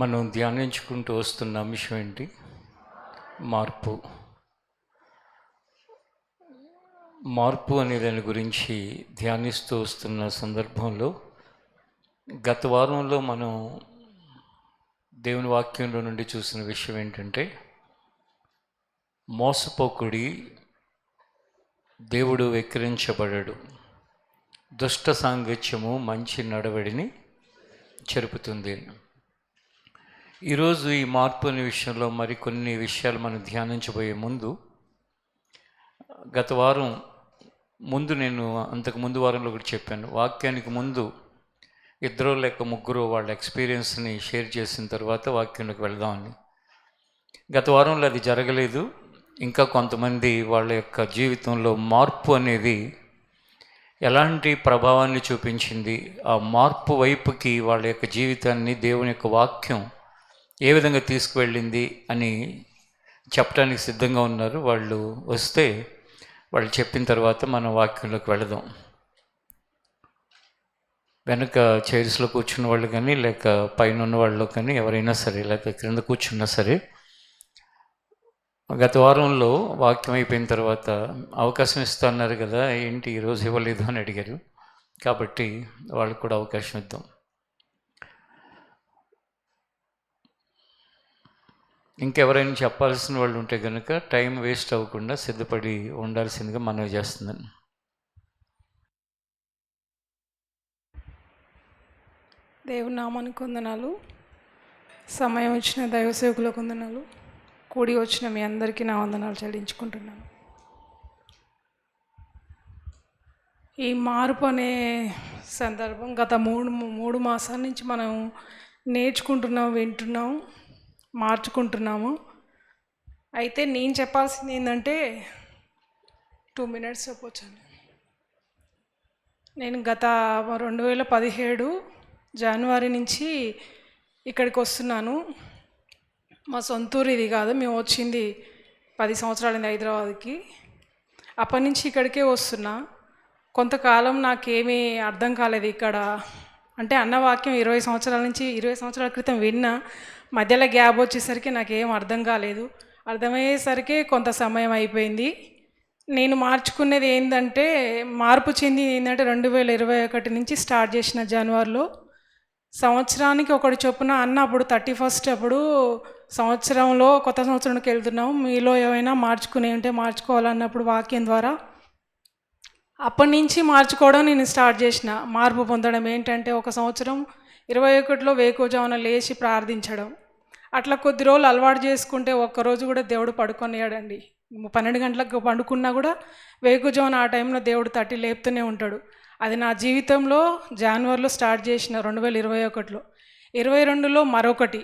మనం ధ్యానించుకుంటూ వస్తున్న అంశం ఏంటి? మార్పు. మార్పు అనే దాని గురించి ధ్యానిస్తూ వస్తున్న సందర్భంలో గత వారంలో మనం దేవుని వాక్యంలో నుండి చూసిన విషయం ఏంటంటే, మోసపోకుడి, దేవుడు వెక్కిరించబడడు, దుష్ట సాంగత్యము మంచి నడవడిని చెరుపుతుంది. ఈరోజు ఈ మార్పు అనే విషయంలో మరికొన్ని విషయాలు మనం ధ్యానించబోయే ముందు, గత వారం ముందు నేను అంతకు వారంలో కూడా చెప్పాను, వాక్యానికి ముందు ఇద్దరు లేక ముగ్గురు వాళ్ళ ఎక్స్పీరియన్స్ని షేర్ చేసిన తర్వాత వాక్యంలోకి వెళదామని. గత వారంలో అది జరగలేదు. ఇంకా కొంతమంది వాళ్ళ యొక్క జీవితంలో మార్పు అనేది ఎలాంటి ప్రభావాన్ని చూపించింది, ఆ మార్పు వైపుకి వాళ్ళ యొక్క జీవితాన్ని దేవుని యొక్క వాక్యం ఏ విధంగా తీసుకువెళ్ళింది అని చెప్పడానికి సిద్ధంగా ఉన్నారు. వాళ్ళు వస్తే వాళ్ళు చెప్పిన తర్వాత మనం వాక్యంలోకి వెళదాం. వెనక చైర్స్లో కూర్చున్న వాళ్ళు కానీ, లేక పైన ఉన్న వాళ్ళు కానీ, ఎవరైనా సరే, లేక క్రింద కూర్చున్నా సరే, గత వారంలో వాక్యం అయిపోయిన తర్వాత అవకాశం ఇస్తా అన్నారు కదా, ఏంటి ఈరోజు ఇవ్వలేదు అని అడిగారు. కాబట్టి వాళ్ళకు కూడా అవకాశం ఇద్దాం. ఇంకెవరైనా చెప్పాల్సిన వాళ్ళు ఉంటే కనుక టైం వేస్ట్ అవ్వకుండా సిద్ధపడి ఉండాల్సిందిగా మనవి చేస్తున్నాను. దేవుని నామానికి వందనాలు. సమయం వచ్చిన దైవసేవకులకు వందనాలు. కూడి వచ్చిన మీ అందరికీ నా వందనాలు చెల్లించుకుంటున్నాను. ఈ మార్పు అనే సందర్భం గత మూడు మాసాల నుంచి మనం నేర్చుకుంటున్నాం, వింటున్నాం, మార్చుకుంటున్నాము. అయితే నేను చెప్పాల్సింది ఏంటంటే, 2 minutes చెప్పొచ్చాను. నేను గత 2017 జనవరి నుంచి ఇక్కడికి వస్తున్నాను. మా సొంతూరు ఇది కాదు, మేము వచ్చింది 10 సంవత్సరాలైంది హైదరాబాద్కి. అప్పటి నుంచి ఇక్కడికే వస్తున్నా. కొంతకాలం నాకేమీ అర్థం కాలేదు ఇక్కడ. అంటే అన్నవాక్యం 20 సంవత్సరాల క్రితం విన్నా. మధ్యలో గ్యాప్ వచ్చేసరికి నాకేం అర్థం కాలేదు. అర్థమయ్యేసరికి కొంత సమయం అయిపోయింది. నేను మార్చుకునేది ఏంటంటే, మార్పు చెంది ఏంటంటే 2021 నుంచి స్టార్ట్ చేసిన జనవరిలో సంవత్సరానికి ఒకటి చొప్పున అన్న అప్పుడు 31st అప్పుడు సంవత్సరంలో కొత్త సంవత్సరానికి వెళ్తున్నాం, మీలో ఏమైనా మార్చుకునే ఉంటే మార్చుకోవాలన్నప్పుడు వాక్యం ద్వారా అప్పటి నుంచి మార్చుకోవడం నేను స్టార్ట్ చేసిన. మార్పు పొందడం ఏంటంటే, ఒక సంవత్సరం 21లో వేకువజామున లేచి ప్రార్థించడం. అట్లా కొద్ది రోజులు అలవాటు చేసుకుంటే ఒక్కరోజు కూడా దేవుడు పడుకొనియాడండి. 12 గంటలకు పండుకున్నా కూడా వేకువజామున ఆ టైంలో దేవుడు తట్టి లేపుతూనే ఉంటాడు. అది నా జీవితంలో జనవరిలో స్టార్ట్ చేసిన 2021లో. 22లో మరొకటి,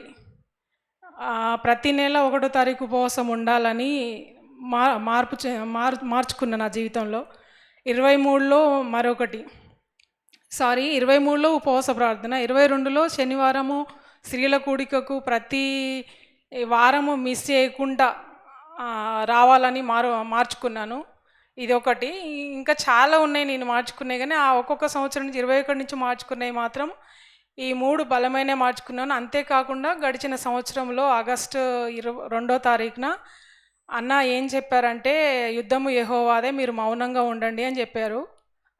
ప్రతి నెల 1వ తారీఖు ఉపవాసం ఉండాలని మార్చుకున్న నా జీవితంలో. 23లో మరొకటి, 23లో ఉపవాస ప్రార్థన. 22లో శనివారము స్త్రీల కూడికకు ప్రతి వారము మిస్ చేయకుండా రావాలని మార్చుకున్నాను. ఇది ఒకటి. ఇంకా చాలా ఉన్నాయి నేను మార్చుకున్నాయి, కానీ ఆ ఒక్కొక్క సంవత్సరం నుంచి 21 నుంచి మార్చుకున్నాయి మాత్రం ఈ 3 బలమైన మార్చుకున్నాను. అంతేకాకుండా గడిచిన సంవత్సరంలో ఆగస్టు 22వ తారీఖున అన్న ఏం చెప్పారంటే, యుద్ధము యెహోవాదే, మీరు మౌనంగా ఉండండి అని చెప్పారు.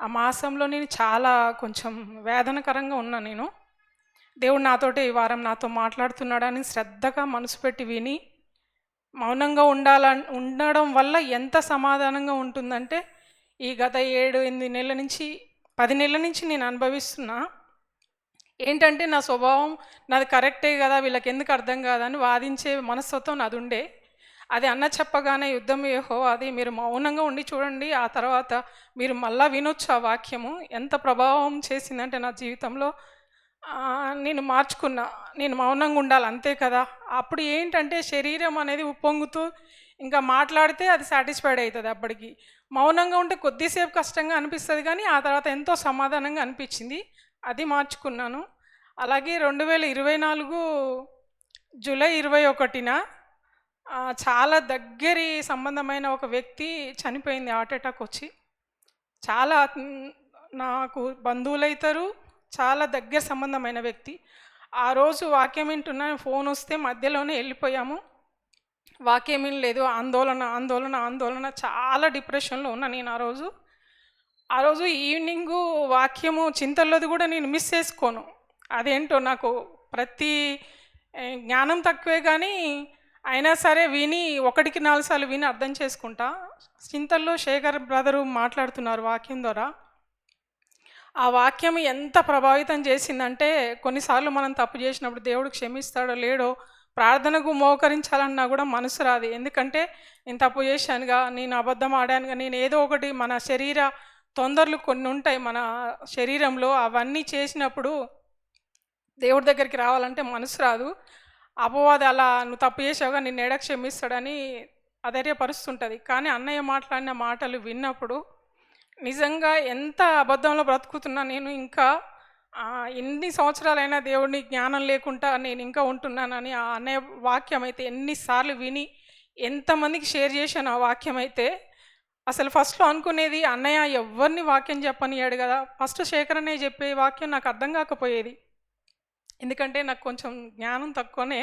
ఆ మాసంలో నేను చాలా కొంచెం వేదనకరంగా ఉన్నా. నేను దేవుడు నాతోటి ఈ వారం నాతో మాట్లాడుతున్నాడని శ్రద్ధగా మనసు పెట్టి విని మౌనంగా ఉండడం వల్ల ఎంత సమాధానంగా ఉంటుందంటే, ఈ గత 7-8 నెలల నుంచి 10 నెలల నుంచి నేను అనుభవిస్తున్నా. ఏంటంటే, నా స్వభావం నాది కరెక్టే కదా, వీళ్ళకి ఎందుకు అర్థం కాదని వాదించే మనస్తత్వం నాది ఉండే. అది అన్న చెప్పగానే యుద్ధం యెహోవాది, మీరు మౌనంగా ఉండి చూడండి, ఆ తర్వాత మీరు మళ్ళా వినొచ్చు ఆ వాక్యము, ఎంత ప్రభావం చేసిందంటే నా జీవితంలో. నేను మార్చుకున్నా, నేను మౌనంగా ఉండాలి అంతే కదా. అప్పుడు ఏంటంటే, శరీరం అనేది ఉప్పొంగుతూ ఇంకా మాట్లాడితే అది సాటిస్ఫైడ్ అవుతుంది. అప్పటికి మౌనంగా ఉంటే కొద్దిసేపు కష్టంగా అనిపిస్తుంది, కానీ ఆ తర్వాత ఎంతో సమాధానంగా అనిపించింది. అది మార్చుకున్నాను. అలాగే 2024 జూలై 21న చాలా దగ్గరి సంబంధమైన ఒక వ్యక్తి చనిపోయింది, హార్ట్ అటాక్ వచ్చి. చాలా నాకు బంధువులైతారు, చాలా దగ్గర సంబంధమైన వ్యక్తి. ఆ రోజు వాక్యం వింటున్నా, ఫోన్ వస్తే మధ్యలోనే వెళ్ళిపోయాము. వాక్యం వినలేదు. ఆందోళన ఆందోళన ఆందోళన, చాలా డిప్రెషన్లో ఉన్నా నేను ఆ రోజు. ఆ రోజు ఈవినింగు వాక్యము చింతల్లోది కూడా నేను మిస్ చేసుకోను. అదేంటో నాకు ప్రతి జ్ఞానం తక్కువే కానీ అయినా సరే విని 1కి 4 సార్లు విని అర్థం చేసుకుంటా. చింతల్లో శేఖర్ బ్రదరు మాట్లాడుతున్నారు వాక్యం ద్వారా. ఆ వాక్యం ఎంత ప్రభావితం చేసిందంటే, కొన్నిసార్లు మనం తప్పు చేసినప్పుడు దేవుడు క్షమిస్తాడో లేడో, ప్రార్థనకు మోకరించాలన్నా కూడా మనసు రాదు. ఎందుకంటే నేను తప్పు చేశానుగా, నేను అబద్ధం ఆడానుగా, నేను ఏదో ఒకటి, మన శరీర తొందరలు కొన్ని ఉంటాయి మన శరీరంలో, అవన్నీ చేసినప్పుడు దేవుడి దగ్గరికి రావాలంటే మనసు రాదు. అపవాది అలా నువ్వు తప్పు చేసావుగా, నిన్ను ఏడ క్షమిస్తాడని అధైర్యపరుస్తుంటుంది. కానీ అన్నయ్య మాట్లాడిన మాటలు విన్నప్పుడు నిజంగా ఎంత అబద్ధంలో బ్రతుకుతున్నా నేను ఇంకా, ఎన్ని సంవత్సరాలైనా దేవుడిని జ్ఞానం లేకుండా నేను ఇంకా ఉంటున్నానని ఆ అన్నయ్య వాక్యం అయితే ఎన్నిసార్లు విని ఎంతమందికి షేర్ చేశాను ఆ వాక్యం అయితే. అసలు ఫస్ట్లో అనుకునేది, అన్నయ్య ఎవరిని వాక్యం చెప్పనియాడు కదా, ఫస్ట్ శేఖర్ అన్నయ్య చెప్పే వాక్యం నాకు అర్థం కాకపోయేది. ఎందుకంటే నాకు కొంచెం జ్ఞానం తక్కువనే.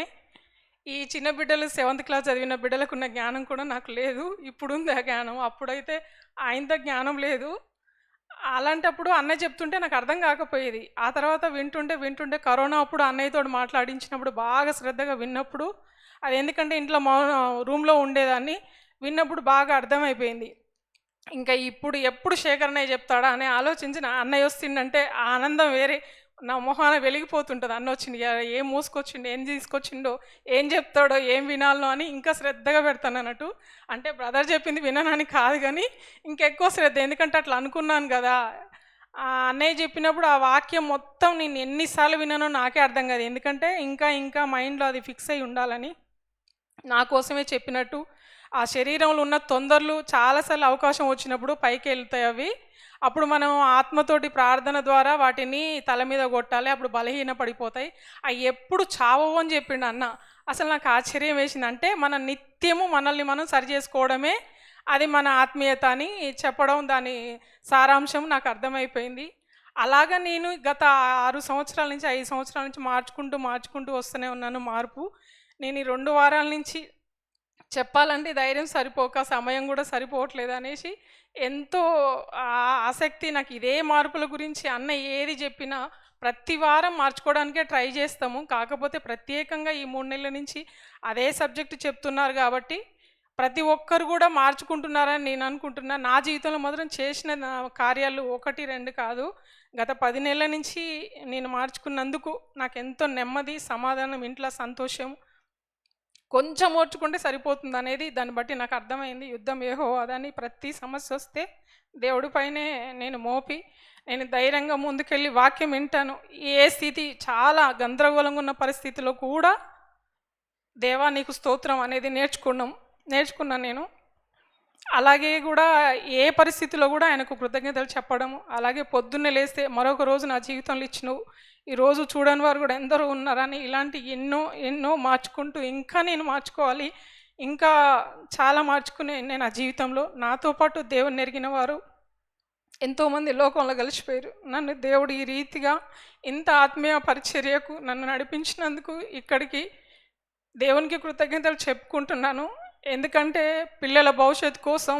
ఈ చిన్న బిడ్డలు 7th క్లాస్ చదివిన బిడ్డలకు ఉన్న జ్ఞానం కూడా నాకు లేదు. ఇప్పుడుంది ఆ జ్ఞానం, అప్పుడైతే ఆయనతో జ్ఞానం లేదు. అలాంటప్పుడు అన్నయ్య చెప్తుంటే నాకు అర్థం కాకపోయేది. ఆ తర్వాత వింటుంటే వింటుంటే కరోనా అప్పుడు అన్నయ్యతో మాట్లాడించినప్పుడు బాగా శ్రద్ధగా విన్నప్పుడు, అది ఎందుకంటే ఇంట్లో రూమ్లో ఉండేదాన్ని, విన్నప్పుడు బాగా అర్థమైపోయింది. ఇంకా ఇప్పుడు ఎప్పుడు శేఖర్ అన్నయ్య చెప్తాడా అని ఆలోచించిన అన్నయ్య వస్తుండంటే ఆ ఆనందం వేరే. నా మొహాన వెలిగిపోతుంటుంది. అన్న వచ్చింది, ఏం మోసుకొచ్చిండు, ఏం తీసుకొచ్చిండో, ఏం చెప్తాడో, ఏం వినాలో అని ఇంకా శ్రద్ధగా పెడతాను అన్నట్టు. అంటే బ్రదర్ చెప్పింది విననని కాదు కానీ ఇంకెక్కువ శ్రద్ధ, ఎందుకంటే అట్లా అనుకున్నాను కదా. ఆ అన్నయ్య చెప్పినప్పుడు ఆ వాక్యం మొత్తం నేను ఎన్నిసార్లు విన్నానో నాకే అర్థం కాదు. ఎందుకంటే ఇంకా ఇంకా మైండ్లో అది ఫిక్స్ అయి ఉండాలని నా కోసమే చెప్పినట్టు. ఆ శరీరంలో ఉన్న తొందరలు చాలాసార్లు అవకాశం వచ్చినప్పుడు పైకి వెళ్తాయి అవి. అప్పుడు మనం ఆత్మతోటి ప్రార్థన ద్వారా వాటిని తల మీద కొట్టాలి, అప్పుడు బలహీన పడిపోతాయి. అవి ఎప్పుడు చావవు అని చెప్పిండు అన్న. అసలు నాకు ఆశ్చర్యం వేసింది. అంటే మన నిత్యము మనల్ని మనం సరి చేసుకోవడమే అది మన ఆత్మీయత అని చెప్పడం, దాని సారాంశం నాకు అర్థమైపోయింది. అలాగా నేను గత 6 సంవత్సరాల నుంచి 5 సంవత్సరాల నుంచి మార్చుకుంటూ వస్తూనే ఉన్నాను మార్పు. నేను ఈ 2 వారాల నుంచి చెప్పాలంటే ధైర్యం సరిపోక, సమయం కూడా సరిపోవట్లేదు అనేసి ఎంతో ఆసక్తి నాకు ఇదే మార్పుల గురించి. అన్న ఏది చెప్పినా ప్రతి వారం మార్చుకోవడానికే ట్రై చేస్తాము. కాకపోతే ప్రత్యేకంగా ఈ 3 నెలల నుంచి అదే సబ్జెక్టు చెప్తున్నారు కాబట్టి ప్రతి ఒక్కరు కూడా మార్చుకుంటున్నారని నేను అనుకుంటున్నా. నా జీవితంలో మాత్రం చేసిన కార్యాలు 1, 2 కాదు, గత 10 నెలల నుంచి నేను మార్చుకున్నందుకు నాకు ఎంతో నెమ్మది, సమాధానం, ఇంట్లో సంతోషం. కొంచెం ఓర్చుకుంటే సరిపోతుంది అనేది దాన్ని బట్టి నాకు అర్థమైంది. యుద్ధం యెహోవాదని, ప్రతి సమస్య వస్తే దేవుడి పైనే నేను మోపి నేను ధైర్యంగా ముందుకెళ్ళి వాక్యం వింటాను. ఏ స్థితి, చాలా గందరగోళంగా ఉన్న పరిస్థితిలో కూడా దేవా నీకు స్తోత్రం అనేది నేర్చుకున్నాను నేను. అలాగే కూడా ఏ పరిస్థితిలో కూడా ఆయనకు కృతజ్ఞతలు చెప్పడము. అలాగే పొద్దున్నే లేస్తే మరొక రోజు నా జీవితంలో ఇచ్చినవు, ఈరోజు చూడని వారు కూడా ఎందరో ఉన్నారని, ఇలాంటి ఎన్నో మార్చుకుంటూ ఇంకా నేను మార్చుకోవాలి, ఇంకా చాలా మార్చుకునే నేను నా జీవితంలో. నాతో పాటు దేవుని ఎరిగిన వారు ఎంతోమంది లోకంలో కలిసిపోయారు. నన్ను దేవుడు ఈ రీతిగా ఇంత ఆత్మీయ పరిచర్యకు నన్ను నడిపించినందుకు ఇక్కడికి దేవునికి కృతజ్ఞతలు చెప్పుకుంటున్నాను. ఎందుకంటే పిల్లల భవిష్యత్తు కోసం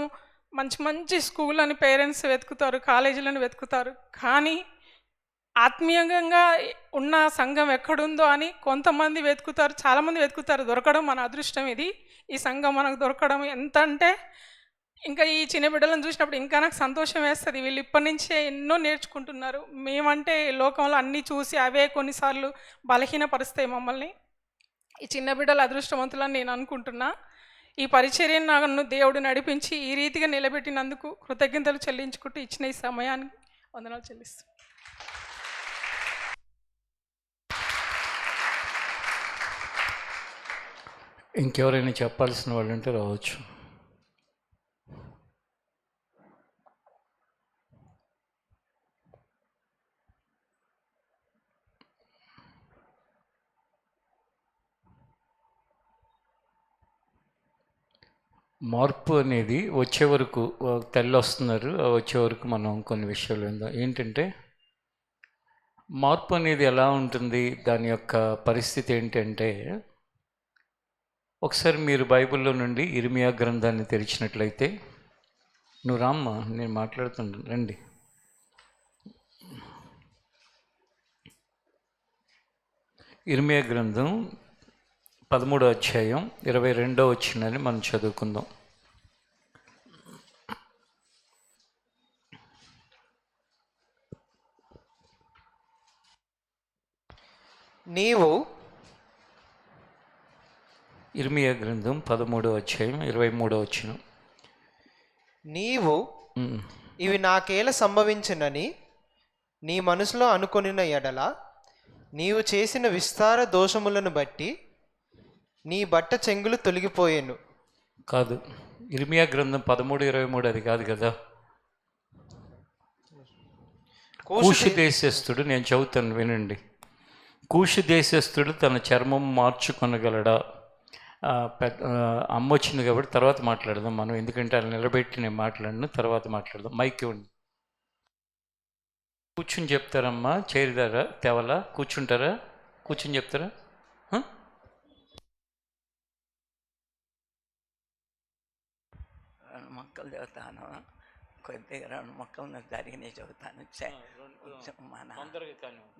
మంచి మంచి స్కూల్ అని పేరెంట్స్ వెతుకుతారు, కాలేజీలను వెతుకుతారు. కానీ ఆత్మీయంగా ఉన్న సంఘం ఎక్కడుందో అని కొంతమంది వెతుకుతారు, చాలామంది వెతుకుతారు. దొరకడం మన అదృష్టం. ఈ సంఘం మనకు దొరకడం ఎంత అంటే, ఇంకా ఈ చిన్న బిడ్డలను చూసినప్పుడు ఇంకా నాకు సంతోషం వేస్తుంది. వీళ్ళు ఇప్పటి నుంచే ఎన్నో నేర్చుకుంటున్నారు. మేమంటే లోకంలో అన్నీ చూసి అవే కొన్నిసార్లు బలహీనపరుస్తాయి మమ్మల్ని. ఈ చిన్న బిడ్డల అదృష్టవంతులని నేను అనుకుంటున్నా. ఈ పరిచర్యను నన్ను దేవుడు నడిపించి ఈ రీతిగా నిలబెట్టినందుకు కృతజ్ఞతలు చెల్లించుకుంటూ ఇచ్చిన ఈ సమయానికి వందనాలు చెల్లిస్తాను. ఇంకెవరైనా చెప్పాల్సిన వాళ్ళు ఉంటే రావచ్చు. మార్పు అనేది వచ్చే వరకు, తల్లి వస్తున్నారు, వచ్చే వరకు మనం కొన్ని విషయాలు ఏంటంటే, మార్పు అనేది ఎలా ఉంటుంది, దాని యొక్క పరిస్థితి ఏంటంటే, ఒకసారి మీరు బైబిల్లో నుండి ఇర్మియా గ్రంథాన్ని తెరిచినట్లయితే, నువ్వు రామ్మా, నేను మాట్లాడుతున్నాను, రండి. ఇర్మియా గ్రంథం 13వ అధ్యాయం 22వ వచనాన్ని మనం చదువుకుందాం. నీవు ఇర్మియా గ్రంథం 13వ అధ్యాయం 23వ వచనం. నీవు ఇవి నాకేల సంభవించునని నీ మనసులో అనుకొనిన ఎడల నీవు చేసిన విస్తార దోషములను బట్టి నీ బట్ట చెంగులు తొలగిపోయేను. కాదు, ఇర్మియా గ్రంథం 13:23 అది కాదు కదా. కూషు దేశస్థుడు, నేను చదువుతాను వినండి. కూషు దేశస్థుడు తన చర్మం మార్చుకొనగలడా? అమ్మ వచ్చింది కాబట్టి తర్వాత మాట్లాడదాం మనం, ఎందుకంటే అలా నిలబెట్టి నేను మాట్లాడను, తర్వాత మాట్లాడదాం. మైక్ ఇవ్వండి. కూర్చుని చెప్తారమ్మా, చేరిదారా తెవలా? కూర్చుంటారా? కూర్చుని చెప్తారా? మొక్కలు చదువుతాను, కొద్దిగా 2 మొక్కలు జరిగినాయి చదువుతాను.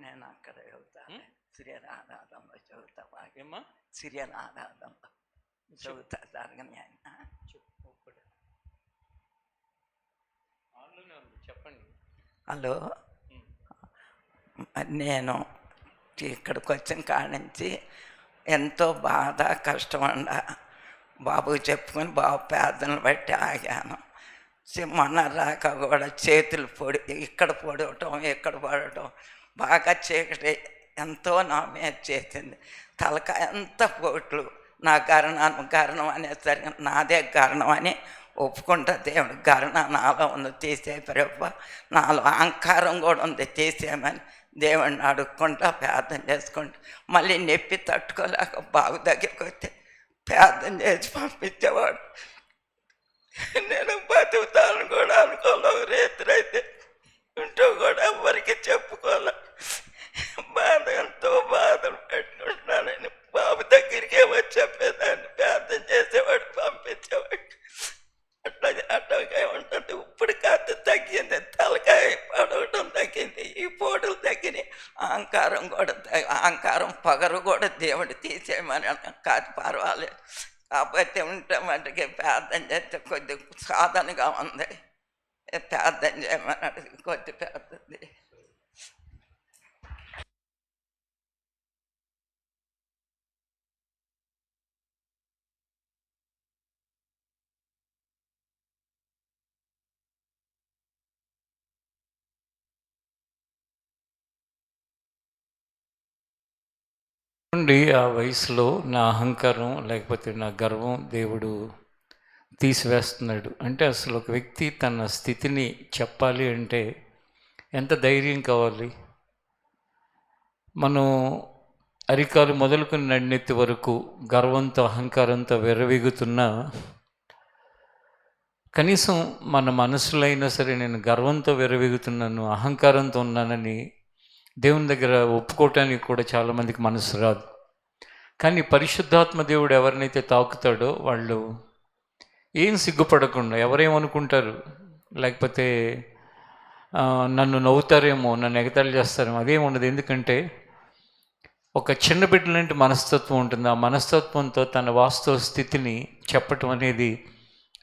నేను అక్కడ చదువుతాను, సిరియన్ ఆధారంలో చదువుతా. బాగేమా సిరియన్ ఆధారంలో చదువుతా జరగని ఆయన. చెప్పండి. హలో, నేను ఇక్కడికి వచ్చిన కాడ నుంచి ఎంతో బాధ కష్టం అండ. బాబు చెప్పుకొని బాబు పేదలను బట్టి ఆగాను. మొన్న రాక కూడా చేతులు ఇక్కడ పొడవటం ఇక్కడ పడటం, బాగా చీకటి ఎంతో నా మీద చేసింది. తలకాయ ఎంత పోట్లు. నా కారణం అనేసరికి నాదే కారణం అని ఒప్పుకుంటా. దేవుడు గరణ నాలో ఉంది, తీసే ప్రభు. నాలో అహంకారం కూడా ఉంది, తీసేయమని దేవుడిని అడుక్కుంటా ప్రార్థన చేసుకుంటా. మళ్ళీ నొప్పి తట్టుకోలేక బాగు దగ్గరికి వస్తే ప్రార్థన చేసి పంపించేవాడు. నేను బతుకుతాను కూడా అనుకోలేదు. రేతులైతే ఉంటూ కూడా ఎవరికి చెప్పుకోలే. బాధ ఎంతో బాధలు పెట్టుకుంటున్నానని బాబు దగ్గరికి వచ్చి చెప్పేదాన్ని, ప్రార్థన చేసేవాడు, పంపించేవాడు. అట్లాగే ఉంటుంది. ఇప్పుడు కాస్త తగ్గింది, తలకాయ పడవటం తగ్గింది, ఈ పోటులు తగ్గినాయి. అహంకారం పగరు కూడా దేవుడు తీసేయమని కాదు, పర్వాలేదు. కాకపోతే ఉంటే మటుకి ప్రార్థన చేస్తే కొద్ది సాధనగా ఉంది. ప్రార్థన చేయమని అడిగి కొద్ది ప్రార్థన. ఆ వయసులో నా అహంకారం లేకపోతే నా గర్వం దేవుడు తీసివేస్తున్నాడు. అంటే అసలు ఒక వ్యక్తి తన స్థితిని చెప్పాలి అంటే ఎంత ధైర్యం కావాలి. మనం అరికాలు మొదలుకొని నడినెత్తి వరకు గర్వంతో అహంకారంతో విర్రవీగుతున్నా, కనీసం మన మనసులో అయినా సరే నేను గర్వంతో విర్రవీగుతున్నాను, అహంకారంతో ఉన్నానని దేవుని దగ్గర ఒప్పుకోవటానికి కూడా చాలామందికి మనసు రాదు. కానీ పరిశుద్ధాత్మ దేవుడు ఎవరినైతే తాకుతాడో వాళ్ళు ఏం సిగ్గుపడకుండా, ఎవరేమనుకుంటారు, లేకపోతే నన్ను నవ్వుతారేమో, నన్ను ఎగతాళి చేస్తారేమో, అదేం ఉండదు. ఎందుకంటే ఒక చిన్న బిడ్డలాంటి మనస్తత్వం ఉంటుంది. ఆ మనస్తత్వంతో తన వాస్తవ స్థితిని చెప్పటం అనేది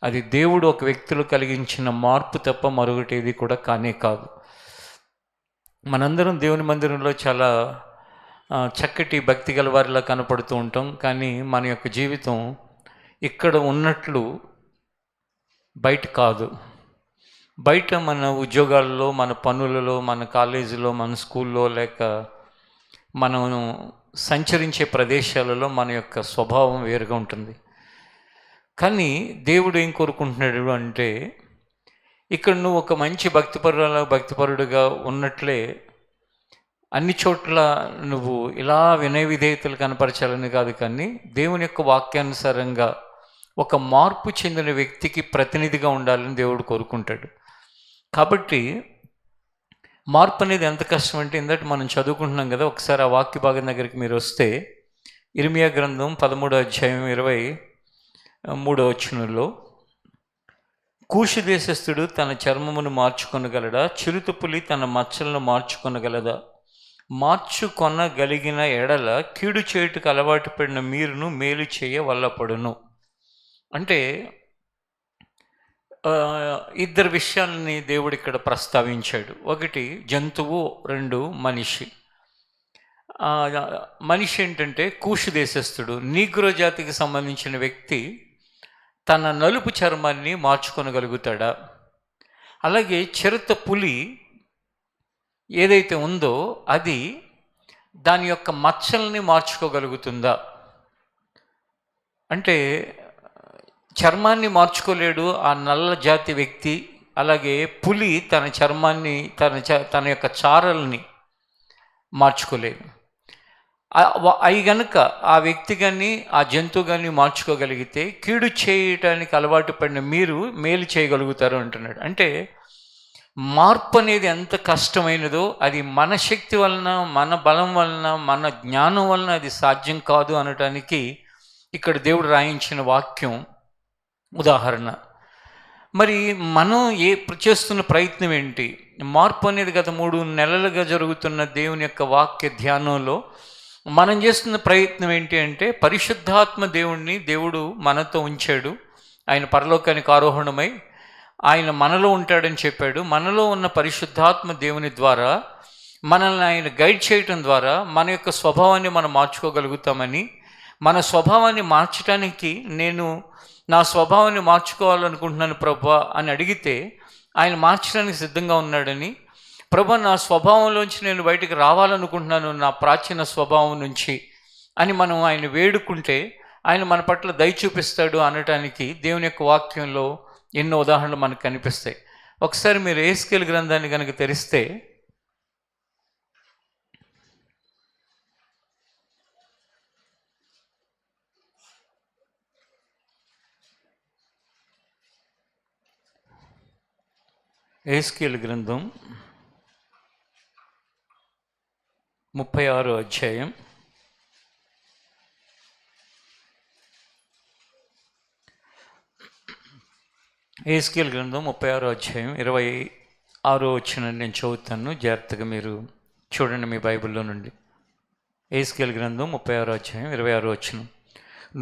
అది దేవుడు ఒక వ్యక్తిలో కలిగించిన మార్పు తప్ప మరొకటి ఏది కూడా కానే కాదు. మనందరం దేవుని మందిరంలో చాలా చక్కటి భక్తి గల వారిలా కనపడుతూ ఉంటాం. కానీ మన యొక్క జీవితం ఇక్కడ ఉన్నట్లు బయట కాదు. బయట మన ఉద్యోగాల్లో, మన పనులలో, మన కాలేజీలో, మన స్కూల్లో, లేక మనం సంచరించే ప్రదేశాలలో మన యొక్క స్వభావం వేరుగా ఉంటుంది. కానీ దేవుడు ఏం కోరుకుంటున్నాడు అంటే, ఇక్కడ నువ్వు ఒక మంచి భక్తిపరుడుగా ఉన్నట్లే అన్ని చోట్ల నువ్వు ఇలా వినయ విధేయతలు కనపరచాలని కాదు, కానీ దేవుని యొక్క వాక్యానుసారంగా ఒక మార్పు చెందిన వ్యక్తికి ప్రతినిధిగా ఉండాలని దేవుడు కోరుకుంటాడు. కాబట్టి మార్పు అనేది ఎంత కష్టం అంటే ఇందట మనం చదువుకుంటున్నాం కదా, ఒకసారి ఆ వాక్య భాగం దగ్గరికి మీరు వస్తే ఇర్మియా గ్రంథం 13:23 కూషు దేశస్థుడు తన చర్మమును మార్చుకొనగలడా? చిరుతపులి తన మచ్చలను మార్చుకొనగలదా? మార్చుకొనగలిగిన ఎడల కీడు చేయుటకు అలవాటు పడిన మీరును మేలు చేయ వల్లపడును. అంటే ఇద్దరు విషయాలని దేవుడు ఇక్కడ ప్రస్తావించాడు. ఒకటి జంతువు, రెండు మనిషి. మనిషి ఏంటంటే కూషు దేశస్థుడు, నీగ్రో జాతికి సంబంధించిన వ్యక్తి తన నలుపు చర్మాన్ని మార్చుకొనగలుగుతాడా? అలాగే చిరుత పులి ఏదైతే ఉందో అది దాని యొక్క మచ్చల్ని మార్చుకోగలుగుతుందా? అంటే చర్మాన్ని మార్చుకోలేడు ఆ నల్ల జాతి వ్యక్తి. అలాగే పులి తన చర్మాన్ని తన యొక్క చారల్ని మార్చుకోలేదు. అవి గనుక ఆ వ్యక్తి కానీ ఆ జంతువు కానీ మార్చుకోగలిగితే కీడు చేయటానికి అలవాటు పడిన మీరు మేలు చేయగలుగుతారు అంటున్నాడు. అంటే మార్పు అనేది ఎంత కష్టమైనదో అది మన శక్తి వలన, మన బలం వలన, మన జ్ఞానం వలన అది సాధ్యం కాదు అనటానికి ఇక్కడ దేవుడు రాయించిన వాక్యం ఉదాహరణ. మరి మనం చేస్తున్న ప్రయత్నం ఏంటి? మార్పు అనేది గత 3 నెలలుగా జరుగుతున్న దేవుని యొక్క వాక్య ధ్యానంలో మనం చేస్తున్న ప్రయత్నం ఏంటి అంటే, పరిశుద్ధాత్మ దేవుడు మనతో ఉంచాడు. ఆయన పరలోకానికి ఆరోహణమై ఆయన మనలో ఉంటాడని చెప్పాడు. మనలో ఉన్న పరిశుద్ధాత్మ దేవుని ద్వారా మనల్ని ఆయన గైడ్ చేయటం ద్వారా మన యొక్క స్వభావాన్ని మనం మార్చుకోగలుగుతామని, మన స్వభావాన్ని మార్చడానికి నేను నా స్వభావాన్ని మార్చుకోవాలనుకుంటున్నాను ప్రభా అని అడిగితే ఆయన మార్చడానికి సిద్ధంగా ఉన్నాడని, ప్రభా నా స్వభావంలోంచి నేను బయటికి రావాలనుకుంటున్నాను, నా ప్రాచీన స్వభావం నుంచి అని మనం ఆయన వేడుకుంటే ఆయన మన పట్ల దయ చూపిస్తాడు అనటానికి దేవుని యొక్క వాక్యంలో ఎన్నో ఉదాహరణలు మనకు కనిపిస్తాయి. ఒకసారి మీరు యెహెజ్కేలు గ్రంథాన్ని కనుక తెరిస్తే యెహెజ్కేలు గ్రంథం 36వ అధ్యాయం 36వ అధ్యాయం 26వ వచనం నేను చదువుతాను, జాగ్రత్తగా మీరు చూడండి మీ బైబిల్లో నుండి. యెహెజ్కేలు గ్రంథం 36వ అధ్యాయం 26వ వచనం.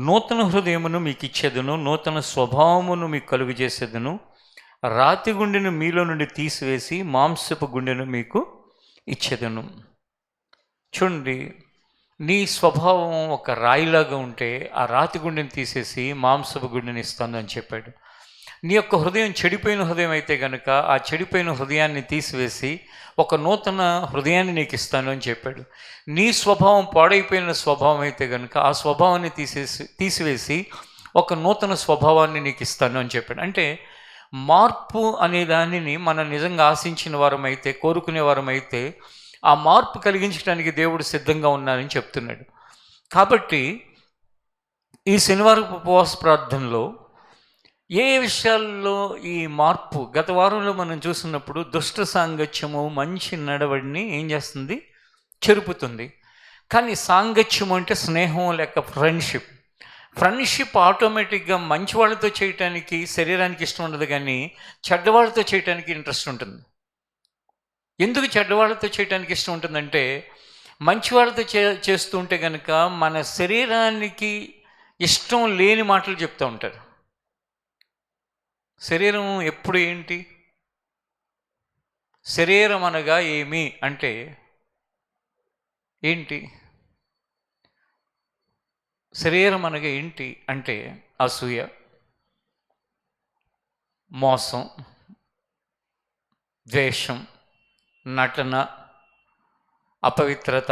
నూతన హృదయమును మీకు ఇచ్చేదను, నూతన స్వభావమును మీకు కలుగు చేసేదను, రాతి గుండెను మీలో నుండి తీసివేసి మాంసపు గుండెను మీకు ఇచ్చేదను. చూడండి, నీ స్వభావం ఒక రాయిలాగా ఉంటే ఆ రాతి గుండెని తీసేసి మాంసపు గుండెని ఇస్తాను అని చెప్పాడు. నీ యొక్క హృదయం చెడిపోయిన హృదయం అయితే కనుక ఆ చెడిపోయిన హృదయాన్ని తీసివేసి ఒక నూతన హృదయాన్ని నీకు ఇస్తాను అని చెప్పాడు. నీ స్వభావం పాడైపోయిన స్వభావం అయితే కనుక ఆ స్వభావాన్ని తీసివేసి ఒక నూతన స్వభావాన్ని నీకు ఇస్తాను అని చెప్పాడు. అంటే మార్పు అనే దానిని మనం నిజంగా ఆశించిన వారమైతే, కోరుకునే వారమైతే ఆ మార్పు కలిగించడానికి దేవుడు సిద్ధంగా ఉన్నారని చెప్తున్నాడు. కాబట్టి ఈ శనివారపు ఉపవాస ప్రార్థనలో ఏ విషయాల్లో ఈ మార్పు, గత వారంలో మనం చూసినప్పుడు దుష్ట సాంగత్యము మంచి నడవడిని ఏం చేస్తుంది? చెరుపుతుంది. కానీ సాంగత్యము అంటే స్నేహం లేక ఫ్రెండ్షిప్ ఆటోమేటిక్గా మంచి వాళ్ళతో చేయటానికి శరీరానికి ఇష్టం ఉండదు, కానీ చెడ్డవాళ్ళతో చేయటానికి ఇంట్రెస్ట్ ఉంటుంది. ఎందుకు చెడ్డవాళ్ళతో చేయటానికి ఇష్టం ఉంటుందంటే, మంచి వాళ్ళతో చేస్తూ ఉంటే కనుక మన శరీరానికి ఇష్టం లేని మాటలు చెప్తూ ఉంటారు. శరీరం ఎప్పుడు ఏంటి? శరీరం అనగా ఏమి అంటే ఏంటి? శరీరం అనగా ఏంటి అంటే అసూయ, మోసం, ద్వేషం, నటన, అపవిత్రత,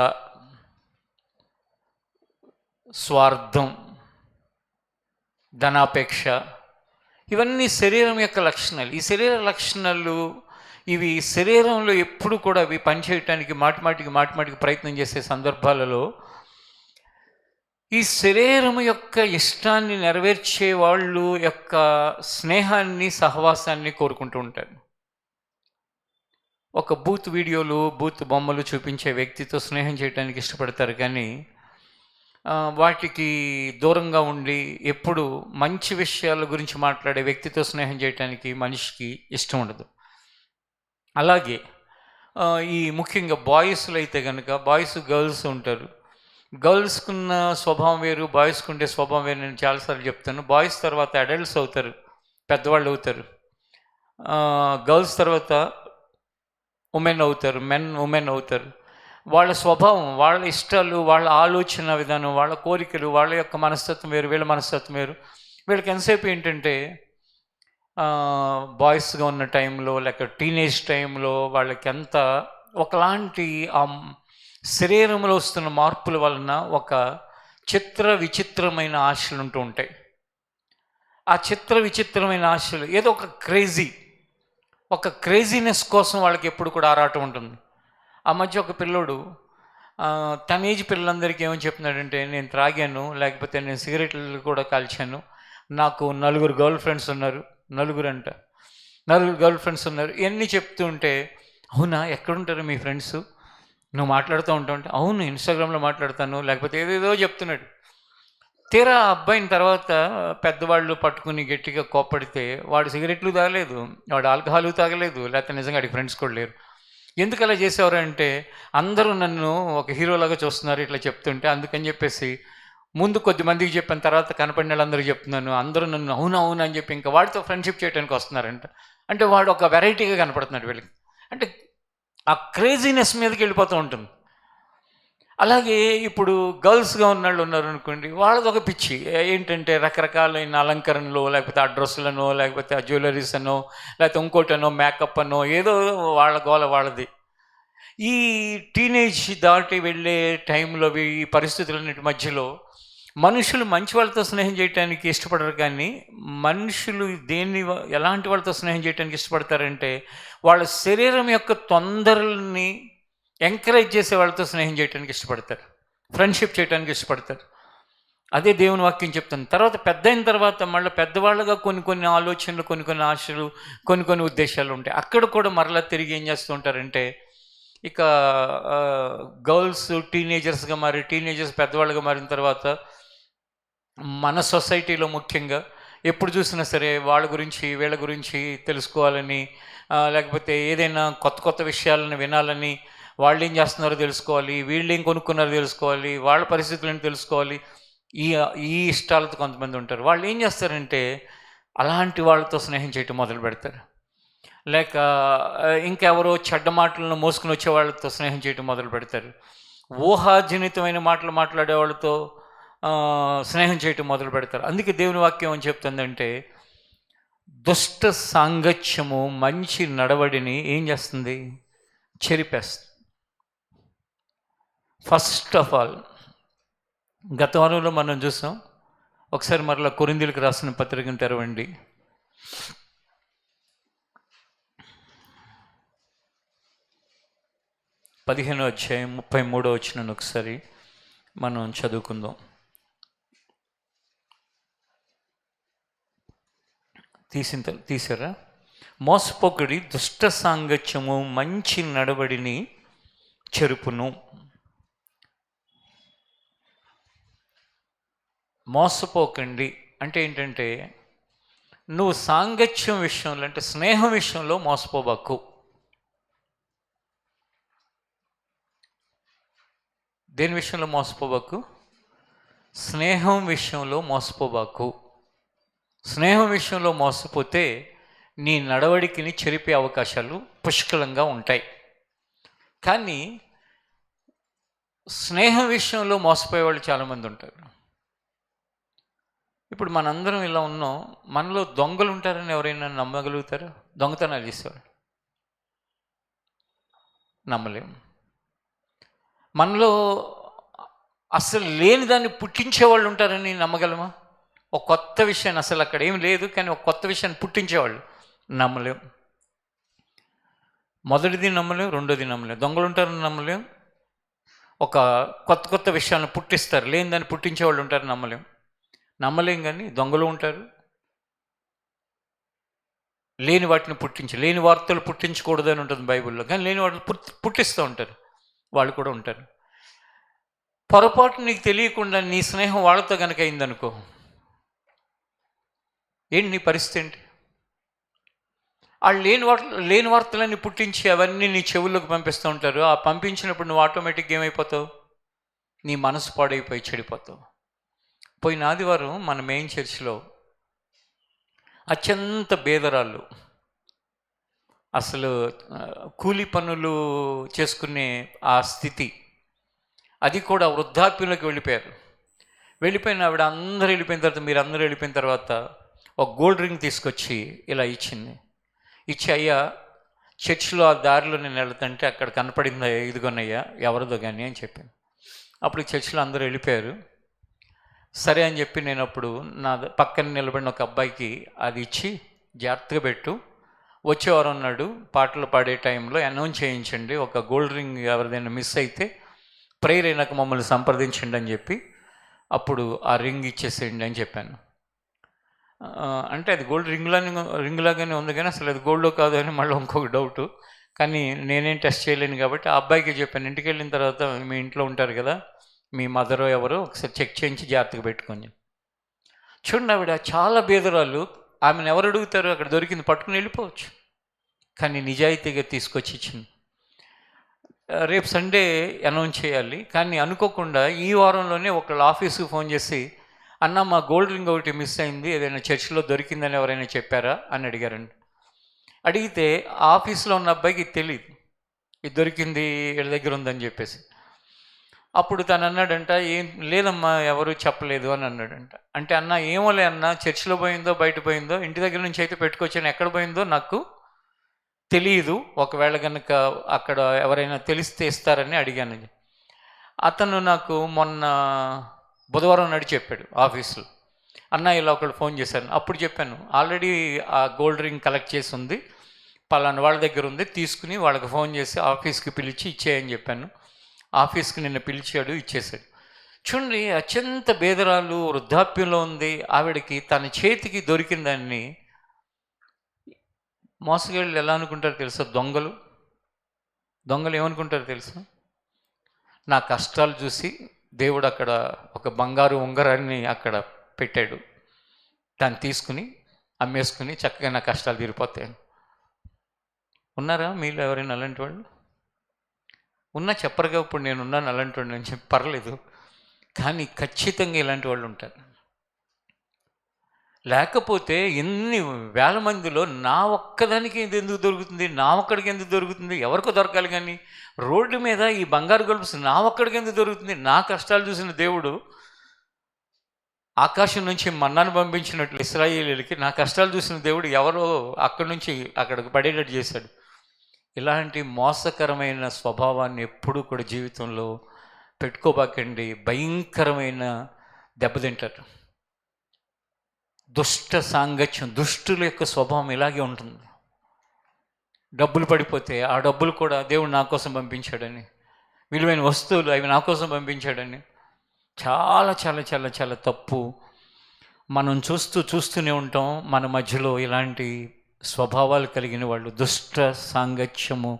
స్వార్థం, ధనాపేక్ష, ఇవన్నీ శరీరం యొక్క లక్షణాలు. ఈ శరీర లక్షణాలు ఇవి శరీరంలో ఎప్పుడు కూడా అవి పనిచేయటానికి మాటిమాటికి ప్రయత్నం చేసే సందర్భాలలో ఈ శరీరం యొక్క ఇష్టాన్ని నెరవేర్చే వాళ్ళు యొక్క స్నేహాన్ని, సహవాసాన్ని కోరుకుంటూ ఉంటారు. ఒక బూత్ వీడియోలు, బూత్ బొమ్మలు చూపించే వ్యక్తితో స్నేహం చేయడానికి ఇష్టపడతారు, కానీ వాటికి దూరంగా ఉండి ఎప్పుడు మంచి విషయాల గురించి మాట్లాడే వ్యక్తితో స్నేహం చేయడానికి మనిషికి ఇష్టం ఉండదు. అలాగే ఈ ముఖ్యంగా బాయ్స్లో అయితే కనుక బాయ్స్, గర్ల్స్ ఉంటారు. గర్ల్స్కున్న స్వభావం వేరు, బాయ్స్కి ఉండే స్వభావం వేరు. నేను చాలాసార్లు చెప్తాను. బాయ్స్ తర్వాత అడల్ట్స్ అవుతారు, పెద్దవాళ్ళు అవుతారు. గర్ల్స్ తర్వాత ఉమెన్ అవుతారు, ఉమెన్ అవుతారు. వాళ్ళ స్వభావం, వాళ్ళ ఇష్టాలు, వాళ్ళ ఆలోచన విధానం, వాళ్ళ కోరికలు, వాళ్ళ యొక్క మనస్తత్వం వేరు, వీళ్ళ మనస్తత్వం వేరు. వీళ్ళకి ఎంతసేపు ఏంటంటే బాయ్స్గా ఉన్న టైంలో లేక టీనేజ్ టైంలో వాళ్ళకి అంతా ఒకలాంటి శరీరంలో వస్తున్న మార్పుల వలన ఒక విచిత్రమైన ఆశలు ఉంటూ ఉంటాయి. ఆ విచిత్రమైన ఆశలు ఏదో ఒక క్రేజీనెస్ కోసం వాళ్ళకి ఎప్పుడు కూడా ఆరాటం ఉంటుంది. ఆ మధ్య ఒక పిల్లోడు తన ఏజ్ పిల్లలందరికీ ఏమని చెప్తున్నాడంటే, నేను త్రాగాను, లేకపోతే నేను సిగరెట్లు కూడా కాల్చాను, నాకు 4 గర్ల్ ఫ్రెండ్స్ ఉన్నారు, 4 గర్ల్ ఫ్రెండ్స్ ఉన్నారు, ఇవన్నీ చెప్తూ ఉంటే, అవునా, ఎక్కడుంటారు మీ ఫ్రెండ్స్, నువ్వు మాట్లాడుతూ ఉంటావు అంటే, అవును ఇన్స్టాగ్రామ్లో మాట్లాడతాను, లేకపోతే ఏదేదో చెప్తున్నాడు. తీరా అబ్బాయిని తర్వాత పెద్దవాళ్ళు పట్టుకుని గట్టిగా కోప్పడితే, వాడు సిగరెట్లు తాగలేదు, వాడు ఆల్కహాల్ తాగలేదు, లేకపోతే నిజంగా వాడికి ఫ్రెండ్స్ కూడా లేరు. ఎందుకు అలా చేసేవారు అంటే, అందరూ నన్ను ఒక హీరోలాగా చూస్తున్నారు ఇట్లా చెప్తుంటే, అందుకని చెప్పేసి ముందు కొద్దిమందికి చెప్పిన తర్వాత కనపడిన వాళ్ళందరికీ చెప్తున్నాను, అందరూ నన్ను అవును అని చెప్పి ఇంకా వాడితో ఫ్రెండ్షిప్ చేయడానికి వస్తున్నారంట. అంటే వాడు ఒక వెరైటీగా కనపడుతున్నాడు వీళ్ళకి. అంటే ఆ క్రేజీనెస్ మీదకి వెళ్ళిపోతూ ఉంటుంది. అలాగే ఇప్పుడు గర్ల్స్గా ఉన్నవాళ్ళు ఉన్నారు అనుకోండి, వాళ్ళది ఒక పిచ్చి ఏంటంటే రకరకాలైన అలంకరణలో, లేకపోతే ఆ డ్రెస్సులనో, లేకపోతే ఆ జ్యువెలరీస్ అనో, లేకపోతే ఇంకోటనో, మేకప్ అనో, ఏదో వాళ్ళ గోల వాళ్ళది. ఈ టీనేజ్ దాటి వెళ్ళే టైంలో ఈ పరిస్థితులన్నిటి మధ్యలో మనుషులు మంచి వాళ్ళతో స్నేహం చేయడానికి ఇష్టపడరు, కానీ మనుషులు ఎలాంటి వాళ్ళతో స్నేహం చేయడానికి ఇష్టపడతారంటే, వాళ్ళ శరీరం యొక్క తొందరల్ని ఎంకరేజ్ చేసే వాళ్ళతో స్నేహం చేయడానికి ఇష్టపడతారు, ఫ్రెండ్షిప్ చేయడానికి ఇష్టపడతారు. అదే దేవుని వాక్యం చెప్తుంది. తర్వాత పెద్ద అయిన తర్వాత మళ్ళీ పెద్దవాళ్ళగా కొన్ని ఆలోచనలు, కొన్ని ఆశలు, కొన్ని ఉద్దేశాలు ఉంటాయి. అక్కడ కూడా మరలా తిరిగి ఏం చేస్తూ ఉంటారంటే, ఇక గర్ల్స్ టీనేజర్స్గా మారి, టీనేజర్స్ పెద్దవాళ్ళుగా మారిన తర్వాత మన సొసైటీలో ముఖ్యంగా ఎప్పుడు చూసినా సరే వాళ్ళ గురించి వీళ్ళ గురించి తెలుసుకోవాలని, లేకపోతే ఏదైనా కొత్త విషయాలను వినాలని, వాళ్ళు ఏం చేస్తున్నారో తెలుసుకోవాలి, వీళ్ళు ఏం కొనుక్కున్నారో తెలుసుకోవాలి, వాళ్ళ పరిస్థితులను తెలుసుకోవాలి, ఈ ఇష్టాలతో కొంతమంది ఉంటారు. వాళ్ళు ఏం చేస్తారంటే అలాంటి వాళ్ళతో స్నేహం చేయటం మొదలు పెడతారు. లేక ఇంకెవరో చెడ్డ మాటలను మోసుకుని వచ్చే వాళ్ళతో స్నేహం చేయటం మొదలు పెడతారు. ఊహాజనితమైన మాటలు మాట్లాడే వాళ్ళతో స్నేహం చేయటం మొదలు పెడతారు. అందుకే దేవుని వాక్యం అని చెప్తుందంటే, దుష్ట సాంగత్యము మంచి నడవడిని ఏం చేస్తుంది, చెరిపేస్తుంది. ఫస్ట్ ఆఫ్ ఆల్ గత వారంలో మనం చూసాం. ఒకసారి మరలా కొరింథీయులకు రాసిన పత్రికను తెరవండి. 15వ అధ్యాయం 33వ వచనాన్ని ఒకసారి మనం చదువుకుందాం. తీసారా? మోసపోకడి దుష్ట సాంగత్యము మంచి నడవడిని చెరుపును. మోసపోకండి అంటే ఏంటంటే, నువ్వు సాంగత్యం విషయంలో అంటే స్నేహం విషయంలో మోసపోబాకు. దేని విషయంలో మోసపోబాకు? స్నేహం విషయంలో మోసపోబాకు. స్నేహం విషయంలో మోసపోతే నీ నడవడికిని చెరిపే అవకాశాలు పుష్కలంగా ఉంటాయి. కానీ స్నేహం విషయంలో మోసపోయే వాళ్ళు చాలామంది ఉంటారు. ఇప్పుడు మనందరం ఇలా ఉన్నాం, మనలో దొంగలు ఉంటారని ఎవరైనా నమ్మగలుగుతారా? దొంగతనాలు చేసేవాళ్ళు నమ్మలేము. మనలో అసలు లేని దాన్ని పుట్టించేవాళ్ళు ఉంటారని నమ్మగలమా? ఒక కొత్త విషయాన్ని, అసలు అక్కడ ఏం లేదు కానీ ఒక కొత్త విషయాన్ని పుట్టించేవాళ్ళు నమ్మలేం. మొదటిది నమ్మలేం, రెండోది నమ్మలేం. దొంగలు ఉంటారని నమ్మలేం. ఒక కొత్త విషయాలను పుట్టిస్తారు, లేని దాన్ని పుట్టించేవాళ్ళు ఉంటారని నమ్మలేం. కానీ దొంగలు ఉంటారు, లేని వాటిని లేని వార్తలు పుట్టించకూడదు అని ఉంటుంది బైబిల్లో, కానీ లేని వాటిని పుట్టిస్తూ ఉంటారు, వాళ్ళు కూడా ఉంటారు. పొరపాటు నీకు తెలియకుండా నీ స్నేహం వాళ్ళతో కనుక అయిందనుకో, ఏంటి నీ పరిస్థితి ఏంటి? వాళ్ళు లేని వార్తలన్నీ పుట్టించి అవన్నీ నీ చెవుల్లోకి పంపిస్తూ ఉంటారు. ఆ పంపించినప్పుడు నువ్వు ఆటోమేటిక్గా ఏమైపోతావు? నీ మనసు పాడైపోయి చెడిపోతావు. పోయిన ఆదివారం మన మెయిన్ చర్చిలో అత్యంత పేదరాళ్ళు, అసలు కూలి పనులు చేసుకునే ఆ స్థితి, అది కూడా వృద్ధాప్యంలోకి వెళ్ళిపోయిన ఆవిడ అందరూ వెళ్ళిపోయిన తర్వాత, మీరు అందరూ వెళ్ళిపోయిన తర్వాత ఒక గోల్డ్ రింగ్ తీసుకొచ్చి ఇలా ఇచ్చింది. ఇచ్చి, అయ్యా చర్చిలో ఆ దారిలో నేను వెళ్తుంటే అక్కడ కనపడిందా, ఇదిగోనయ్యా ఎవరిదో కానీ అని చెప్పాను. అప్పుడు చర్చిలో అందరూ వెళ్ళిపోయారు. సరే అని చెప్పి నేను అప్పుడు నా పక్కన నిలబడిన ఒక అబ్బాయికి అది ఇచ్చి, జాగ్రత్తగా పెట్టు, వచ్చేవారు నాడు పాటలు పాడే టైంలో అనౌన్స్ చేయించండి, ఒక గోల్డ్ రింగ్ ఎవరిదైనా మిస్ అయితే ప్రేయర్ అయినాక మమ్మల్ని సంప్రదించండి అని చెప్పి అప్పుడు ఆ రింగ్ ఇచ్చేసేయండి అని చెప్పాను. అంటే అది గోల్డ్ రింగ్ లాగానే ఉంది, కానీ అసలు అది గోల్డ్ కాదు అని మళ్ళీ ఇంకొక డౌటు. కానీ నేనేం టెస్ట్ చేయలేను కాబట్టి ఆ అబ్బాయికి చెప్పాను, ఇంటికి వెళ్ళిన తర్వాత మీ ఇంట్లో ఉంటారు కదా, మీ మదరో ఎవరో ఒకసారి చెక్ చేయించి జాగ్రత్తగా పెట్టుకొని. చూడండి, ఆవిడ చాలా బీదరాలు, ఆమెను ఎవరు అడుగుతారు? అక్కడ దొరికింది పట్టుకుని వెళ్ళిపోవచ్చు, కానీ నిజాయితీగా తీసుకొచ్చి ఇచ్చింది. రేపు సండే అనౌన్స్ చేయాలి, కానీ అనుకోకుండా ఈ వారంలోనే ఒకళ్ళ ఆఫీస్కి ఫోన్ చేసి, అన్న మా గోల్డ్ రింగ్ ఒకటి మిస్ అయింది, ఏదైనా చర్చిలో దొరికిందని ఎవరైనా చెప్పారా అని అడిగారండి. అడిగితే ఆఫీస్లో ఉన్న అబ్బాయికి తెలియదు ఇది దొరికింది, వీళ్ళ దగ్గర ఉందని చెప్పేసి. అప్పుడు తను అన్నాడంట, ఏం లేదమ్మా ఎవరు చెప్పలేదు అని అన్నాడంట. అంటే అన్న ఏమోలే అన్న, చర్చిలో పోయిందో బయట పోయిందో, ఇంటి దగ్గర నుంచి అయితే పెట్టుకొచ్చాను, ఎక్కడ పోయిందో నాకు తెలియదు, ఒకవేళ కనుక అక్కడ ఎవరైనా తెలిస్తే ఇస్తారని అడిగాను. అతను నాకు మొన్న బుధవారం నాడు చెప్పాడు ఆఫీసులో, అన్న ఇలా ఒకళ్ళు ఫోన్ చేశారు. అప్పుడు చెప్పాను, ఆల్రెడీ ఆ గోల్డ్ రింగ్ కలెక్ట్ చేసి ఉంది, పలానా వాళ్ళ దగ్గర ఉంది, తీసుకుని వాళ్ళకి ఫోన్ చేసి ఆఫీస్కి పిలిచి ఇచ్చేయని చెప్పాను. ఆఫీస్కి నిన్న పిలిచాడు, ఇచ్చేసాడు. చూడండి, అత్యంత బేదరాలు, వృద్ధాప్యంలో ఉంది, ఆవిడకి తన చేతికి దొరికిన దాన్ని మోసగాళ్ళు ఎలా అనుకుంటారో తెలుసా? దొంగలు ఏమనుకుంటారో తెలుసా? నా కష్టాలు చూసి దేవుడు అక్కడ ఒక బంగారు ఉంగరాన్ని అక్కడ పెట్టాడు, దాన్ని తీసుకుని అమ్మేసుకుని చక్కగా నా కష్టాలు తీరిపోతాయి. ఉన్నారా మీలో ఎవరైనా అలాంటి వాళ్ళు? ఉన్నా చెప్పరుగా, ఇప్పుడు నేను ఉన్నాను అలాంటి వాడిని అని చెప్పి పర్లేదు, కానీ ఖచ్చితంగా ఇలాంటి వాళ్ళు ఉంటారు. లేకపోతే ఎన్ని వేల మందిలో నా ఒక్కదానికి ఇది ఎందుకు దొరుకుతుంది, నా ఒక్కడికి ఎందుకు దొరుకుతుంది? ఎవరికో దొరకాలి, కానీ రోడ్డు మీద ఈ బంగారు గొలుసు నా ఒక్కడికి ఎందుకు దొరుకుతుంది? నా కష్టాలు చూసిన దేవుడు ఆకాశం నుంచి మన్నాను పంపించినట్లు ఇశ్రాయేలీయులకి నా కష్టాలు చూసిన దేవుడు ఎవరో అక్కడి నుంచి అక్కడికి పడేటట్టు చేశాడు. ఇలాంటి మోసకరమైన స్వభావాన్ని ఎప్పుడూ కూడా జీవితంలో పెట్టుకోబాకండి, భయంకరమైన దెబ్బతింటారు. దుష్ట సాంగత్యం, దుష్టుల యొక్క స్వభావం ఇలాగే ఉంటుంది. డబ్బులు పడిపోతే ఆ డబ్బులు కూడా దేవుడు నా కోసం పంపించాడని, విలువైన వస్తువులు అవి నా కోసం పంపించాడని, చాలా చాలా చాలా చాలా తప్పు. మనం చూస్తూనే ఉంటాం మన మధ్యలో ఇలాంటి స్వభావాలు కలిగిన వాళ్ళు. దుష్ట సాంగత్యము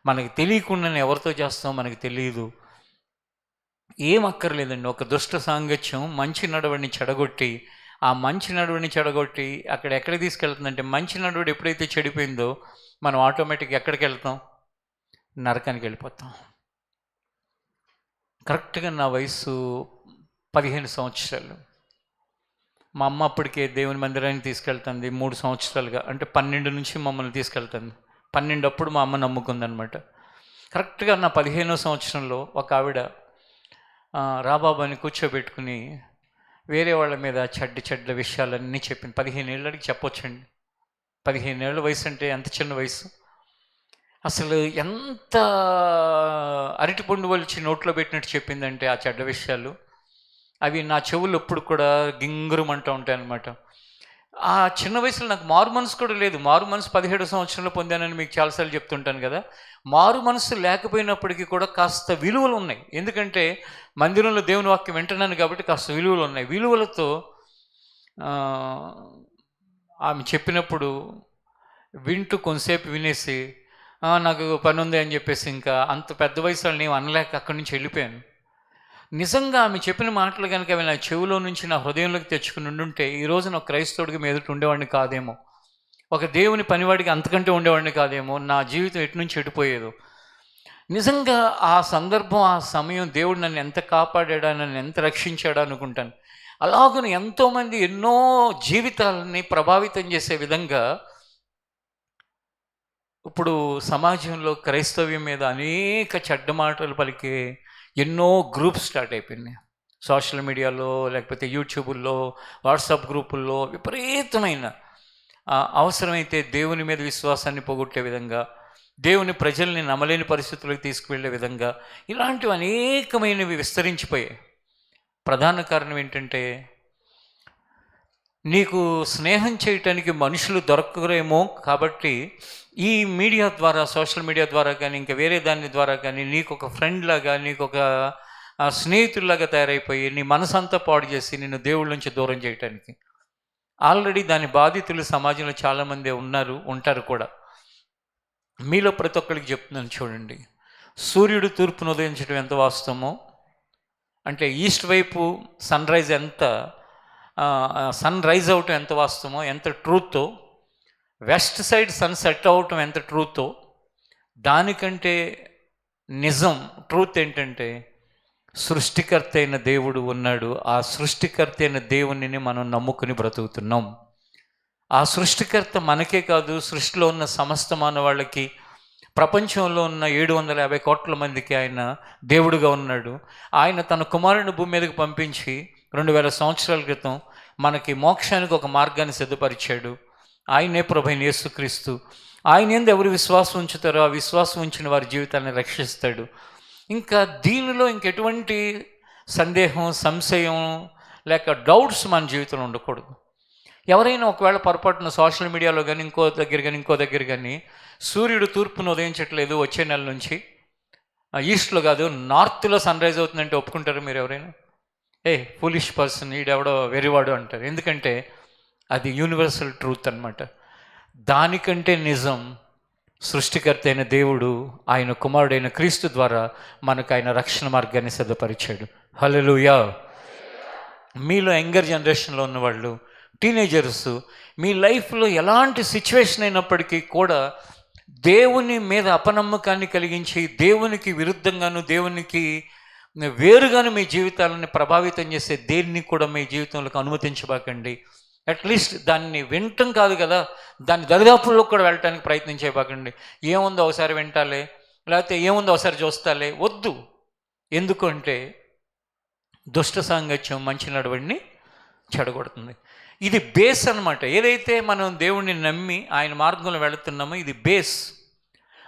మనకి తెలియకుండానే ఎవరితో చేస్తాం మనకి తెలియదు. ఏం అక్కర్లేదండి, ఒక దుష్ట సాంగత్యం మంచి నడవడిని చెడగొట్టి, ఆ మంచి నడువుని చెడగొట్టి అక్కడ ఎక్కడ తీసుకెళ్తుందంటే, మంచి నడువుడు ఎప్పుడైతే చెడిపోయిందో మనం ఆటోమేటిక్గా ఎక్కడికి వెళ్తాం? నరకానికి వెళ్ళిపోతాం. కరెక్ట్గా నా వయసు 15 సంవత్సరాలు. మా అమ్మ అప్పటికే దేవుని మందిరానికి తీసుకెళ్తుంది 3 సంవత్సరాలుగా, అంటే 12 నుంచి మమ్మల్ని తీసుకెళ్తుంది. 12 అప్పుడు మా అమ్మ నమ్ముకుందనమాట. కరెక్ట్గా నా 15వ సంవత్సరంలో ఒక ఆవిడ రాబాబు అని కూర్చోబెట్టుకుని వేరే వాళ్ళ మీద చెడ్డ విషయాలన్నీ చెప్పింది. 15 ఏళ్ళకి చెప్పొచ్చండి. 15 ఏళ్ళ వయసు అంటే ఎంత చిన్న వయసు. అసలు ఎంత అరటిపండు వలిచి నోట్లో పెట్టినట్టు చెప్పిందంటే ఆ చెడ్డ విషయాలు, అవి నా చెవులు ఎప్పుడు కూడా గింగురమంటూ ఉంటాయి అన్నమాట. ఆ చిన్న వయసులో నాకు మారు మనసు కూడా లేదు. మారు మనసు 17 సంవత్సరంలో పొందానని మీకు చాలాసార్లు చెప్తుంటాను కదా. మారు మనసు లేకపోయినప్పటికీ కూడా కాస్త విలువలు ఉన్నాయి. ఎందుకంటే మందిరంలో దేవుని వాక్యం వింటున్నాను కాబట్టి కాస్త విలువలు ఉన్నాయి. విలువలతో ఆమె చెప్పినప్పుడు వింటూ కొంతసేపు వినేసి నాకు పని ఉంది అని చెప్పేసి ఇంకా అంత పెద్ద వయసు వాళ్ళని నేను అనలేక అక్కడి నుంచి వెళ్ళిపోయాను. నిజంగా ఆమె చెప్పిన మాటలు కనుక అవి నా చెవిలో నుంచి నా హృదయంలోకి తెచ్చుకుని ఉండుంటే ఈరోజు నా క్రైస్తవుడికి మీ ఎదుట ఉండేవాడిని కాదేమో, ఒక దేవుని పనివాడికి అంతకంటే ఉండేవాడిని కాదేమో, నా జీవితం ఎటు నుంచి ఎటుపోయేదో. నిజంగా ఆ సందర్భం, ఆ సమయం దేవుడు నన్ను ఎంత కాపాడాడా, నన్ను ఎంత రక్షించాడా అనుకుంటాను. అలాగని ఎంతోమంది ఎన్నో జీవితాలని ప్రభావితం చేసే విధంగా ఇప్పుడు సమాజంలో క్రైస్తవ్యం మీద అనేక చెడ్డ మాటలు పలికే ఎన్నో గ్రూప్స్ స్టార్ట్ అయిపోయినాయి. సోషల్ మీడియాలో, లేకపోతే యూట్యూబుల్లో, వాట్సాప్ గ్రూపుల్లో విపరీతమైన అవసరమైతే దేవుని మీద విశ్వాసాన్ని పోగొట్టే విధంగా, దేవుని ప్రజల్ని నమ్మలేని పరిస్థితులకు తీసుకువెళ్ళే విధంగా ఇలాంటివి అనేకమైనవి విస్తరించిపోయాయి. ప్రధాన కారణం ఏంటంటే, నీకు స్నేహం చేయటానికి మనుషులు దొరకరేమో కాబట్టి ఈ మీడియా ద్వారా, సోషల్ మీడియా ద్వారా కానీ ఇంకా వేరే దాని ద్వారా కానీ నీకు ఒక ఫ్రెండ్ లాగా, నీకు ఒక స్నేహితుల్లాగా తయారైపోయి నీ మనసంతా పాడు చేసి నిన్ను దేవుళ్ళ నుంచి దూరం చేయటానికి. ఆల్రెడీ దాని బాధితులు సమాజంలో చాలామంది ఉంటారు కూడా. మీలో ప్రతి ఒక్కరికి చెప్తున్నాను చూడండి, సూర్యుడు తూర్పును ఉదయించడం ఎంత వాస్తవమో, అంటే ఈస్ట్ వైపు సన్ రైజ్ అవటం ఎంత వాస్తవమో, ఎంత ట్రూతో, వెస్ట్ సైడ్ సన్ సెట్ అవటం ఎంత ట్రూతో, దానికంటే నిజం ట్రూత్ ఏంటంటే సృష్టికర్త అయిన దేవుడు ఉన్నాడు. ఆ సృష్టికర్త అయిన దేవునిని మనం నమ్ముకుని బ్రతుకుతున్నాం. ఆ సృష్టికర్త మనకే కాదు, సృష్టిలో ఉన్న సమస్త మానవాళ్ళకి, ప్రపంచంలో ఉన్న 750 కోట్ల మందికి ఆయన దేవుడుగా ఉన్నాడు. ఆయన తన కుమారుని భూమి మీదకి పంపించి 2000 సంవత్సరాల క్రితం మనకి మోక్షానికి ఒక మార్గాన్ని సిద్ధపరిచాడు. ఆయనే ప్రభువైన యేసుక్రీస్తు. ఆయన యందు ఎవరు విశ్వాసం ఉంచుతారో ఆ విశ్వాసం ఉంచిన వారి జీవితాన్ని రక్షిస్తాడు. ఇంకా దీనిలో ఇంకెటువంటి సందేహం, సంశయం లేక డౌట్స్ మన జీవితంలో ఉండకూడదు. ఎవరైనా ఒకవేళ పొరపాటున సోషల్ మీడియాలో కానీ ఇంకో దగ్గర కానీ సూర్యుడు తూర్పును ఉదయించట్లేదు వచ్చే నెల నుంచి, ఈస్ట్లో కాదు నార్త్లో సన్ రైజ్ అవుతుందంటే ఒప్పుకుంటారు మీరు ఎవరైనా? ఫూలిష్ పర్సన్, ఈడెవడో వెరివాడు అంటారు. ఎందుకంటే అది యూనివర్సల్ ట్రూత్ అన్నమాట. దానికంటే నిజం సృష్టికర్త అయిన దేవుడు ఆయన కుమారుడైన క్రీస్తు ద్వారా మనకు ఆయన రక్షణ మార్గాన్ని సిద్ధపరిచాడు. హల్లెలూయా. మీలో యంగర్ జనరేషన్లో ఉన్నవాళ్ళు, టీనేజర్స్, మీ లైఫ్లో ఎలాంటి సిచ్యువేషన్ అయినప్పటికీ కూడా దేవుని మీద అపనమ్మకాన్ని కలిగించి దేవునికి విరుద్ధంగాను, దేవునికి వేరుగాను మీ జీవితాలని ప్రభావితం చేసే దేన్ని కూడా మీ జీవితంలోకి అనుమతించబాకండి. అట్లీస్ట్ దాన్ని వినటం కాదు కదా, దాని దరిదాపుల్లో కూడా వెళ్ళటానికి ప్రయత్నం చేయబాకండి. ఏముందో ఒకసారి వింటాలే, లేకపోతే ఏముందో ఒకసారి చూస్తాలే, వద్దు. ఎందుకంటే దుష్ట సాంగత్యం మంచి నడవడిని చెడగొడుతుంది. ఇది బేస్ అన్నమాట. ఏదైతే మనం దేవుణ్ణి నమ్మి ఆయన మార్గంలో వెళుతున్నామో ఇది బేస్.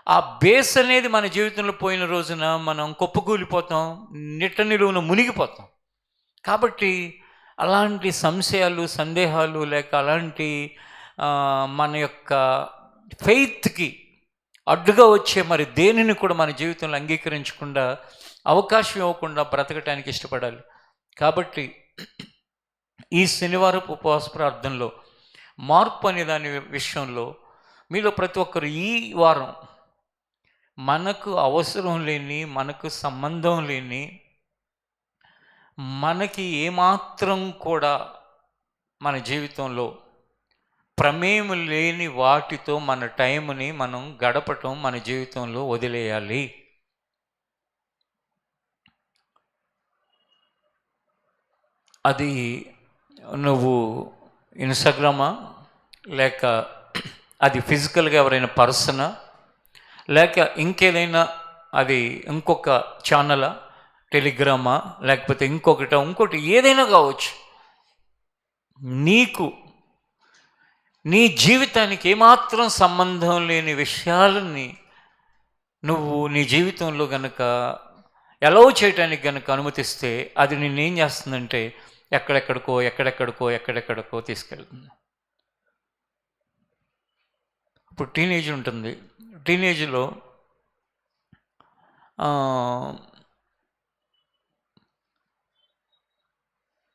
ఆ బేస్ అనేది మన జీవితంలో పోయిన రోజున మనం కుప్పకూలిపోతాం, నిట్ట నిలువున మునిగిపోతాం. కాబట్టి అలాంటి సంశయాలు, సందేహాలు లేక అలాంటి మన యొక్క ఫెయిత్కి అడ్డుగా వచ్చే మరి దేనిని కూడా మన జీవితంలో అంగీకరించకుండా, అవకాశం ఇవ్వకుండా బ్రతకటానికి ఇష్టపడాలి. కాబట్టి ఈ శనివారపు ఉపవాస ప్రార్థనలో మార్పు అనే దాని విషయంలో మీలో ప్రతి ఒక్కరు ఈ వారం మనకు అవసరం లేని, మనకు సంబంధం లేని, మనకి ఏమాత్రం కూడా మన జీవితంలో ప్రమేయం లేని వాటితో మన టైంని మనం గడపటం మన జీవితంలో వదిలేయాలి. అది నువ్వు ఇన్స్టాగ్రామా, లేక అది ఫిజికల్గా ఎవరైనా పర్సనా, లేక ఇంకేదైనా అది ఇంకొక ఛానలా, టెలిగ్రామా, లేకపోతే ఇంకోటి ఏదైనా కావచ్చు. నీకు నీ జీవితానికి ఏమాత్రం సంబంధం లేని విషయాలని నువ్వు నీ జీవితంలో గనక అలౌ చేయటానికి గనక అనుమతిస్తే అది నిన్నేం చేస్తుందంటే ఎక్కడెక్కడికో తీసుకెళ్తుంది. ఇప్పుడు టీనేజ్ ఉంటుంది. టీనేజ్లో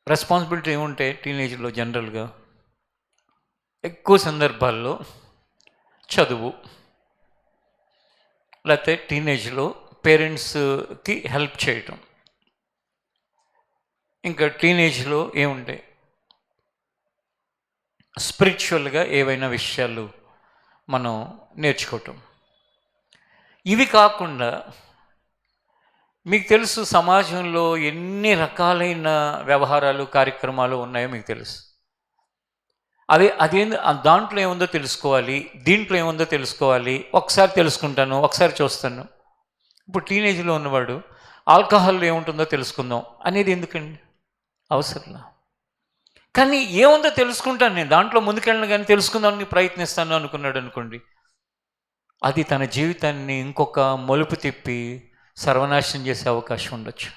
రెస్పాన్సిబిలిటీ ఏముంటాయి టీనేజ్లో? జనరల్గా ఎక్కువ సందర్భాల్లో చదువు, లేకపోతే టీనేజ్లో పేరెంట్స్కి హెల్ప్ చేయటం, ఇంకా టీనేజ్లో ఏముంటాయి, స్పిరిచువల్గా ఏవైనా విషయాలు మనం నేర్చుకోవటం. ఇవి కాకుండా మీకు తెలుసు సమాజంలో ఎన్ని రకాలైన వ్యవహారాలు కార్యక్రమాలు ఉన్నాయో మీకు తెలుసు. అదేంది, దాంట్లో ఏముందో తెలుసుకోవాలి, దీంట్లో ఏముందో తెలుసుకోవాలి, ఒకసారి తెలుసుకుంటాను, ఒకసారి చూస్తాను. ఇప్పుడు టీనేజ్లో ఉన్నవాడు ఆల్కహాల్లో ఏముంటుందో తెలుసుకుందాం అనేది ఎందుకండి, అవసరంలా. కానీ ఏముందో తెలుసుకుంటాను నేను, దాంట్లో ముందుకెళ్ళను కానీ తెలుసుకుందామని ప్రయత్నిస్తాను అనుకున్నాడు అనుకోండి, అది తన జీవితాన్ని ఇంకొక మలుపు తిప్పి సర్వనాశనం చేసే అవకాశం ఉండొచ్చు.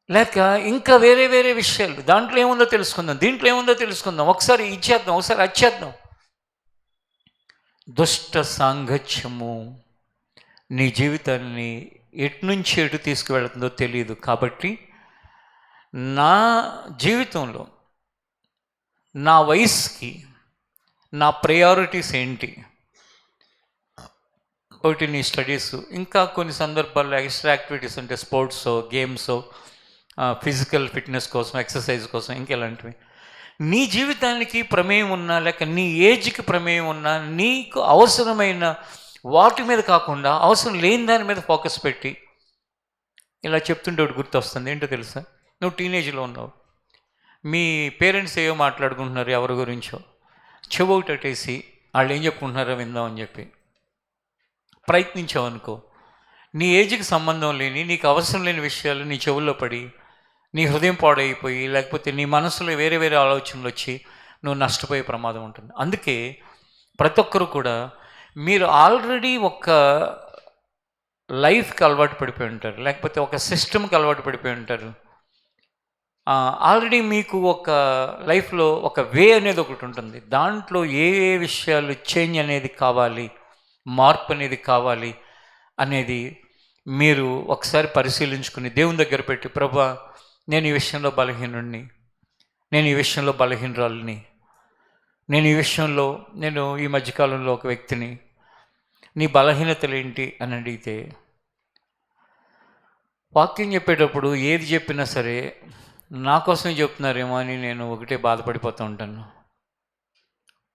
లేక ఇంకా వేరే వేరే విషయాలు, దాంట్లో ఏముందో తెలుసుకుందాం, దీంట్లో ఏముందో తెలుసుకుందాం, ఒకసారి ఇచ్చేద్దాం, ఒకసారి అచ్చేద్దాం. దుష్ట సాంగత్యము నీ జీవితాన్ని ఎట్నుంచి ఎటు తీసుకువెళ్తుందో తెలియదు. కాబట్టి నా జీవితంలో నా వయసుకి నా ప్రయారిటీస్ ఏంటి, ఒకటి నీ స్టడీస్, ఇంకా కొన్ని సందర్భాల్లో ఎక్స్ట్రా యాక్టివిటీస్ అంటే స్పోర్ట్స్, గేమ్స్, ఫిజికల్ ఫిట్నెస్ కోసం, ఎక్సర్సైజ్ కోసం, ఇంకెలాంటివి. నీ జీవితానికి ప్రమేయం ఉన్నా, లేక నీ ఏజ్కి ప్రమేయం ఉన్నా, నీకు అవసరమైన వాటి మీద కాకుండా అవసరం లేని దాని మీద ఫోకస్ పెట్టి, ఇలా చెప్తుంటే ఒకటి గుర్తొస్తుంది. ఏంటో తెలుసా, నువ్వు టీనేజ్లో ఉన్నావు, మీ పేరెంట్స్ ఏవో మాట్లాడుకుంటున్నారు ఎవరి గురించో, చెవొకటేసి వాళ్ళు ఏం చెప్పుకుంటున్నారో విందామని చెప్పి ప్రయత్నించావు అనుకో, నీ ఏజ్కి సంబంధం లేని, నీకు అవసరం లేని విషయాలు నీ చెవుల్లో పడి నీ హృదయం పాడైపోయి, లేకపోతే నీ మనసులో వేరే వేరే ఆలోచనలు వచ్చి నువ్వు నష్టపోయే ప్రమాదం ఉంటుంది. అందుకే ప్రతి ఒక్కరు కూడా మీరు ఆల్రెడీ ఒక లైఫ్కి అలవాటు పడిపోయి ఉంటారు, లేకపోతే ఒక సిస్టమ్కి అలవాటు పడిపోయి ఉంటారు. ఆల్రెడీ మీకు ఒక లైఫ్లో ఒక వే అనేది ఒకటి ఉంటుంది, దాంట్లో ఏ ఏ విషయాలు చేంజ్ అనేది కావాలి, మార్పు అనేది కావాలి అనేది మీరు ఒకసారి పరిశీలించుకుని దేవుని దగ్గర పెట్టి, ప్రభా నేను ఈ విషయంలో బలహీనుడిని, నేను ఈ విషయంలో బలహీనరాలిని, నేను ఈ విషయంలో నేను ఈ మధ్యకాలంలో ఒక వ్యక్తిని, నీ బలహీనతలు ఏంటి అని అడిగితే, వాక్యం చెప్పేటప్పుడు ఏది చెప్పినా సరే నా కోసమే చెప్తున్నారేమో అని నేను ఒకటే బాధపడిపోతూ ఉంటాను.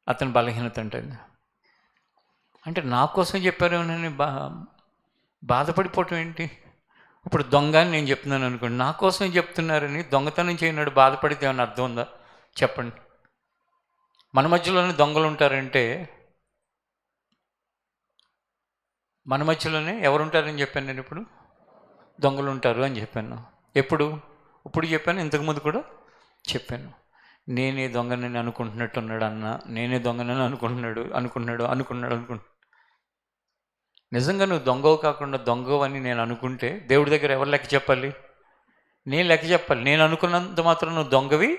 అతని బలహీనత అంటే నా కోసం చెప్పారేమోనని బాధపడిపోవటం ఏంటి? ఇప్పుడు దొంగ అని నేను చెప్తున్నాను అనుకోండి, నా కోసం చెప్తున్నారని దొంగతనం చేయనాడు బాధపడితే ఏమన్నా అర్థం ఉందా చెప్పండి? మన మధ్యలోనే దొంగలు ఉంటారంటే, మన మధ్యలోనే ఎవరుంటారని చెప్పాను నేను, ఇప్పుడు దొంగలు ఉంటారు అని చెప్పాను. ఇప్పుడు చెప్పాను, ఇంతకుముందు కూడా చెప్పాను. నేనే దొంగనని అనుకుంటున్నట్టున్నాడు అన్న, నేనే దొంగనని అనుకుంటున్నాడు. నిజంగా నువ్వు దొంగవు కాకుండా దొంగవు అని నేను అనుకుంటే దేవుడి దగ్గర ఎవరు లెక్క చెప్పాలి? నేను లెక్క చెప్పాలి. నేను అనుకున్నంత మాత్రం నువ్వు దొంగవి